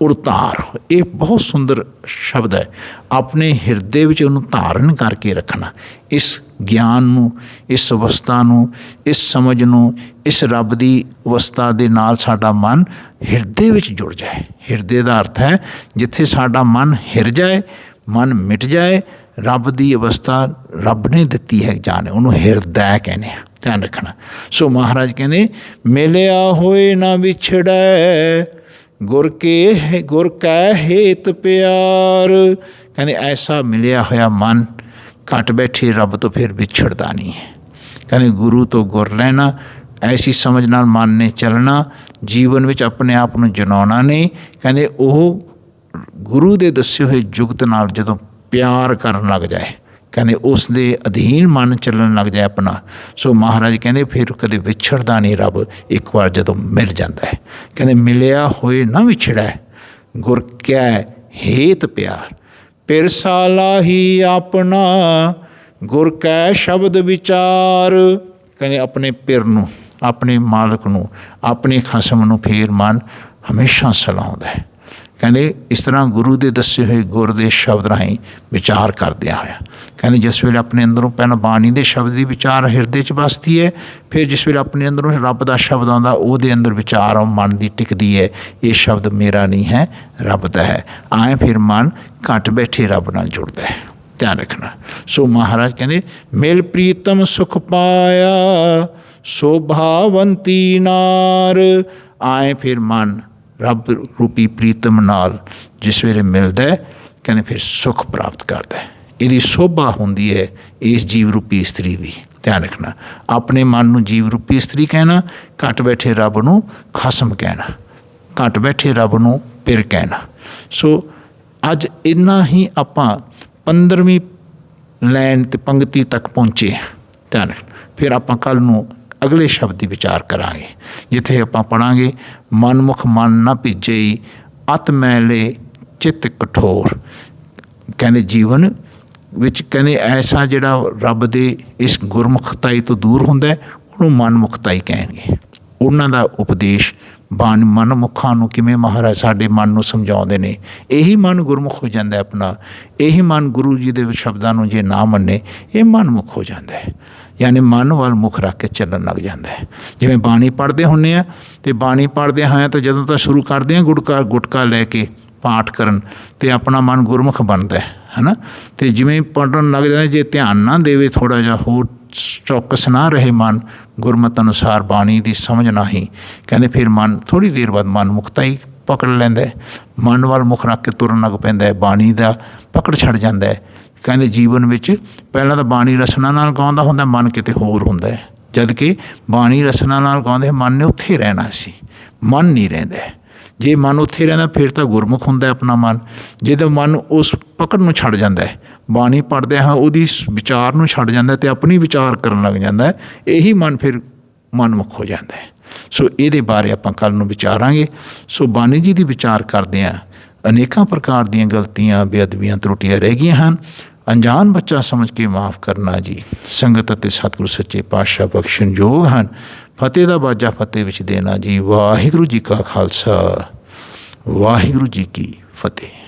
ਉਰਤਾਰ। ਇਹ ਬਹੁਤ ਸੁੰਦਰ ਸ਼ਬਦ ਹੈ। ਆਪਣੇ ਹਿਰਦੇ ਵਿੱਚ ਉਹਨੂੰ ਧਾਰਨ ਕਰਕੇ ਰੱਖਣਾ, ਇਸ ਗਿਆਨ ਨੂੰ, ਇਸ ਅਵਸਥਾ ਨੂੰ, ਇਸ ਸਮਝ ਨੂੰ, ਇਸ ਰੱਬ ਦੀ ਅਵਸਥਾ ਦੇ ਨਾਲ ਸਾਡਾ ਮਨ ਹਿਰਦੇ ਵਿੱਚ ਜੁੜ ਜਾਏ। ਹਿਰਦੇ ਦਾ ਅਰਥ ਹੈ ਜਿੱਥੇ ਸਾਡਾ ਮਨ ਹਿਰ ਜਾਏ, ਮਨ ਮਿਟ ਜਾਏ, ਰੱਬ ਦੀ ਅਵਸਥਾ ਰੱਬ ਨੇ ਦਿੱਤੀ ਹੈ ਜਾਣੇ, ਉਹਨੂੰ ਹਿਰਦਾ ਕਹਿੰਦੇ ਆ। ਧਿਆਨ ਰੱਖਣਾ। ਸੋ ਮਹਾਰਾਜ ਕਹਿੰਦੇ ਮਿਲਿਆ ਹੋਏ ਨਾ ਵਿਛੜੈ, ਗੁਰ ਕੈ ਹੇਤ ਪਿਆਰ। ਕਹਿੰਦੇ ਐਸਾ ਮਿਲਿਆ ਹੋਇਆ ਮਨ ਘਟ ਬੈਠੇ ਰੱਬ ਤੋਂ ਫਿਰ ਵਿਛੜਦਾ ਨਹੀਂ ਹੈ। ਕਹਿੰਦੇ ਗੁਰੂ ਤੋਂ ਗੁਰ ਲੈਣਾ, ਐਸੀ ਸਮਝ ਨਾਲ ਮਨ ਨੇ ਚੱਲਣਾ, ਜੀਵਨ ਵਿੱਚ ਆਪਣੇ ਆਪ ਨੂੰ ਜਨਾਉਣਾ ਨਹੀਂ। ਕਹਿੰਦੇ ਉਹ ਗੁਰੂ ਦੇ ਦੱਸੇ ਹੋਏ ਜੁਗਤ ਨਾਲ ਜਦੋਂ ਪਿਆਰ ਕਰਨ ਲੱਗ ਜਾਏ, ਕਹਿੰਦੇ ਉਸ ਦੇ ਅਧੀਨ ਮਨ ਚੱਲਣ ਲੱਗ ਜਾਏ ਆਪਣਾ। ਸੋ ਮਹਾਰਾਜ ਕਹਿੰਦੇ ਫਿਰ ਕਦੇ ਵਿਛੜਦਾ ਨਹੀਂ ਰੱਬ, ਇੱਕ ਵਾਰ ਜਦੋਂ ਮਿਲ ਜਾਂਦਾ ਹੈ। ਕਹਿੰਦੇ ਮਿਲਿਆ ਹੋਏ ਨਾ ਵਿਛੜੈ, ਗੁਰ ਕੈ ਹੇਤ ਪਿਆਰ। ਪਿਰਸਾ ਲਾਹੀ ਆਪਣਾ, ਗੁਰ ਕੈ ਸ਼ਬਦ ਵਿਚਾਰ। ਕਹਿੰਦੇ ਆਪਣੇ ਪਿਰ ਨੂੰ, ਆਪਣੇ ਮਾਲਕ ਨੂੰ, ਆਪਣੇ ਖਸਮ ਨੂੰ ਫੇਰ ਮਨ ਹਮੇਸ਼ਾ ਸਲਾਉਂਦਾ ਹੈ। ਕਹਿੰਦੇ ਇਸ ਤਰ੍ਹਾਂ ਗੁਰੂ ਦੇ ਦੱਸੇ ਹੋਏ ਗੁਰ ਦੇ ਸ਼ਬਦ ਰਾਹੀਂ ਵਿਚਾਰ ਕਰਦਿਆਂ ਹੋਇਆ। ਕਹਿੰਦੇ ਜਿਸ ਵੇਲੇ ਆਪਣੇ ਅੰਦਰੋਂ ਪਹਿਲਾਂ ਬਾਣੀ ਦੇ ਸ਼ਬਦ ਦੀ ਵਿਚਾਰ ਹਿਰਦੇ 'ਚ ਵਸਦੀ ਹੈ, ਫਿਰ ਜਿਸ ਵੇਲੇ ਆਪਣੇ ਅੰਦਰੋਂ ਰੱਬ ਦਾ ਸ਼ਬਦ ਆਉਂਦਾ, ਉਹਦੇ ਅੰਦਰ ਵਿਚਾਰ ਮਨ ਦੀ ਟਿਕਦੀ ਹੈ, ਇਹ ਸ਼ਬਦ ਮੇਰਾ ਨਹੀਂ ਹੈ, ਰੱਬ ਦਾ ਹੈ। ਆਏ ਫਿਰ ਮਨ ਘਟ ਬੈਠੇ ਰੱਬ ਨਾਲ ਜੁੜਦਾ ਹੈ। ਧਿਆਨ ਰੱਖਣਾ। ਸੋ ਮਹਾਰਾਜ ਕਹਿੰਦੇ ਮਿਲ ਪ੍ਰੀਤਮ ਸੁਖ ਪਾਇਆ, ਸ਼ੋਭਾਵੰਤੀ ਨਾਰ। ਆਏ ਫਿਰ ਮਨ ਰੱਬ ਰੂਪੀ ਪ੍ਰੀਤਮ ਨਾਲ ਜਿਸ ਵੇਲੇ ਮਿਲਦਾ, ਕਹਿੰਦੇ ਫਿਰ ਸੁੱਖ ਪ੍ਰਾਪਤ ਕਰਦਾ ਹੈ। ਇਹਦੀ ਸ਼ੋਭਾ ਹੁੰਦੀ ਹੈ ਇਸ ਜੀਵ ਰੂਪੀ ਇਸਤਰੀ ਦੀ। ਧਿਆਨ ਰੱਖਣਾ। ਆਪਣੇ ਮਨ ਨੂੰ ਜੀਵ ਰੂਪੀ ਇਸਤਰੀ ਕਹਿਣਾ, ਘਟ ਬੈਠੇ ਰੱਬ ਨੂੰ ਖਸਮ ਕਹਿਣਾ, ਘਟ ਬੈਠੇ ਰੱਬ ਨੂੰ ਪਿਰ ਕਹਿਣਾ। ਸੋ ਅੱਜ ਇੰਨਾ ਹੀ ਆਪਾਂ 15ਵੀਂ ਲਾਈਨ ਤੇ ਪੰਕਤੀ ਤੱਕ ਪਹੁੰਚੇ। ਧਿਆਨ ਰੱਖਣਾ। ਫਿਰ ਆਪਾਂ ਕੱਲ੍ਹ ਨੂੰ ਅਗਲੇ ਸ਼ਬਦ ਦੀ ਵਿਚਾਰ ਕਰਾਂਗੇ, ਜਿੱਥੇ ਆਪਾਂ ਪੜ੍ਹਾਂਗੇ ਮਨਮੁਖ ਮਨ ਨਾ ਭਿੱਜੇ, ਅਤ ਮੈਲੇ ਚਿੱਤ ਕਠੋਰ। ਕਹਿੰਦੇ ਜੀਵਨ ਵਿੱਚ ਕਹਿੰਦੇ ਐਸਾ ਜਿਹੜਾ ਰੱਬ ਦੇ ਇਸ ਗੁਰਮੁਖਤਾਈ ਤੋਂ ਦੂਰ ਹੁੰਦਾ, ਉਹਨੂੰ ਮਨਮੁਖਤਾਈ ਕਹਿਣਗੇ। ਉਹਨਾਂ ਦਾ ਉਪਦੇਸ਼ ਮਨਮੁਖਾਂ ਨੂੰ ਕਿਵੇਂ ਮਹਾਰਾਜ ਸਾਡੇ ਮਨ ਨੂੰ ਸਮਝਾਉਂਦੇ ਨੇ। ਇਹੀ ਮਨ ਗੁਰਮੁਖ ਹੋ ਜਾਂਦਾ ਆਪਣਾ। ਇਹੀ ਮਨ ਗੁਰੂ ਜੀ ਦੇ ਸ਼ਬਦਾਂ ਨੂੰ ਜੇ ਨਾ ਮੰਨੇ, ਇਹ ਮਨਮੁਖ ਹੋ ਜਾਂਦਾ ਹੈ। ਯਾਨੀ ਮਨ ਵੱਲ ਮੁੱਖ ਰੱਖ ਕੇ ਚੱਲਣ ਲੱਗ ਜਾਂਦਾ ਹੈ। ਜਿਵੇਂ ਬਾਣੀ ਪੜ੍ਹਦੇ ਹੁੰਦੇ ਹਾਂ ਅਤੇ ਬਾਣੀ ਪੜ੍ਹਦੇ ਹਾਂ ਤਾਂ ਜਦੋਂ ਤਾਂ ਸ਼ੁਰੂ ਕਰਦੇ ਹਾਂ ਗੁਟਕਾ ਲੈ ਕੇ ਪਾਠ ਕਰਨ, ਅਤੇ ਆਪਣਾ ਮਨ ਗੁਰਮੁਖ ਬਣਦਾ ਹੈ ਨਾ। ਅਤੇ ਜਿਵੇਂ ਪੜ੍ਹਨ ਲੱਗ ਜਾਂਦਾ, ਜੇ ਧਿਆਨ ਨਾ ਦੇਵੇ, ਥੋੜ੍ਹਾ ਜਿਹਾ ਹੋਰ ਚੌਕਸ ਨਾ ਰਹੇ ਮਨ, ਗੁਰਮਤਿ ਅਨੁਸਾਰ ਬਾਣੀ ਦੀ ਸਮਝ ਨਾ ਹੀ, ਕਹਿੰਦੇ ਫਿਰ ਮਨ ਥੋੜ੍ਹੀ ਦੇਰ ਬਾਅਦ ਮਨ ਮੁਖਤਾ ਹੀ ਪਕੜ ਲੈਂਦਾ, ਮਨ ਵੱਲ ਮੁੱਖ ਰੱਖ ਕੇ ਤੁਰਨ ਲੱਗ ਪੈਂਦਾ, ਬਾਣੀ ਦਾ ਪਕੜ ਛੱਡ ਜਾਂਦਾ। ਕਹਿੰਦੇ ਜੀਵਨ ਵਿੱਚ ਪਹਿਲਾਂ ਤਾਂ ਬਾਣੀ ਰਸਨਾ ਨਾਲ ਗਾਉਂਦਾ ਹੁੰਦਾ, ਮਨ ਕਿਤੇ ਹੋਰ ਹੁੰਦਾ, ਜਦ ਕਿ ਬਾਣੀ ਰਸਨਾ ਨਾਲ ਗਾਉਂਦੇ ਮਨ ਨੇ ਉੱਥੇ ਰਹਿਣਾ ਸੀ, ਮਨ ਨਹੀਂ ਰਹਿੰਦਾ। ਜੇ ਮਨ ਉੱਥੇ ਰਹਿੰਦਾ ਫਿਰ ਤਾਂ ਗੁਰਮੁਖ ਹੁੰਦਾ ਆਪਣਾ ਮਨ। ਜਦੋਂ ਮਨ ਉਸ ਪਕੜ ਨੂੰ ਛੱਡ ਜਾਂਦਾ, ਬਾਣੀ ਪੜ੍ਹਦੇ ਹਾਂ ਉਹਦੀ ਵਿਚਾਰ ਨੂੰ ਛੱਡ ਜਾਂਦਾ ਅਤੇ ਆਪਣੀ ਵਿਚਾਰ ਕਰਨ ਲੱਗ ਜਾਂਦਾ, ਇਹੀ ਮਨ ਫਿਰ ਮਨਮੁਖ ਹੋ ਜਾਂਦਾ। ਸੋ ਇਹਦੇ ਬਾਰੇ ਆਪਾਂ ਕੱਲ੍ਹ ਨੂੰ ਵਿਚਾਰਾਂਗੇ। ਸੋ ਬਾਣੀ ਜੀ ਦੀ ਵਿਚਾਰ ਕਰਦਿਆਂ ਅਨੇਕਾਂ ਪ੍ਰਕਾਰ ਦੀਆਂ ਗਲਤੀਆਂ, ਬੇਅਦਬੀਆਂ, ਤਰੁੱਟੀਆਂ ਰਹਿ ਗਈਆਂ ਹਨ। ਅਣਜਾਣ ਬੱਚਾ ਸਮਝ ਕੇ ਮਾਫ਼ ਕਰਨਾ ਜੀ, ਸੰਗਤ ਅਤੇ ਸਤਿਗੁਰੂ ਸੱਚੇ ਪਾਤਸ਼ਾਹ ਬਖਸ਼ਣ ਯੋਗ ਹਨ। ਫਤਿਹ ਦਾ ਬਾਜਾ ਫਤਿਹ ਵਿੱਚ ਦੇਣਾ ਜੀ। ਵਾਹਿਗੁਰੂ ਜੀ ਕਾ ਖਾਲਸਾ, ਵਾਹਿਗੁਰੂ ਜੀ ਕੀ ਫਤਿਹ।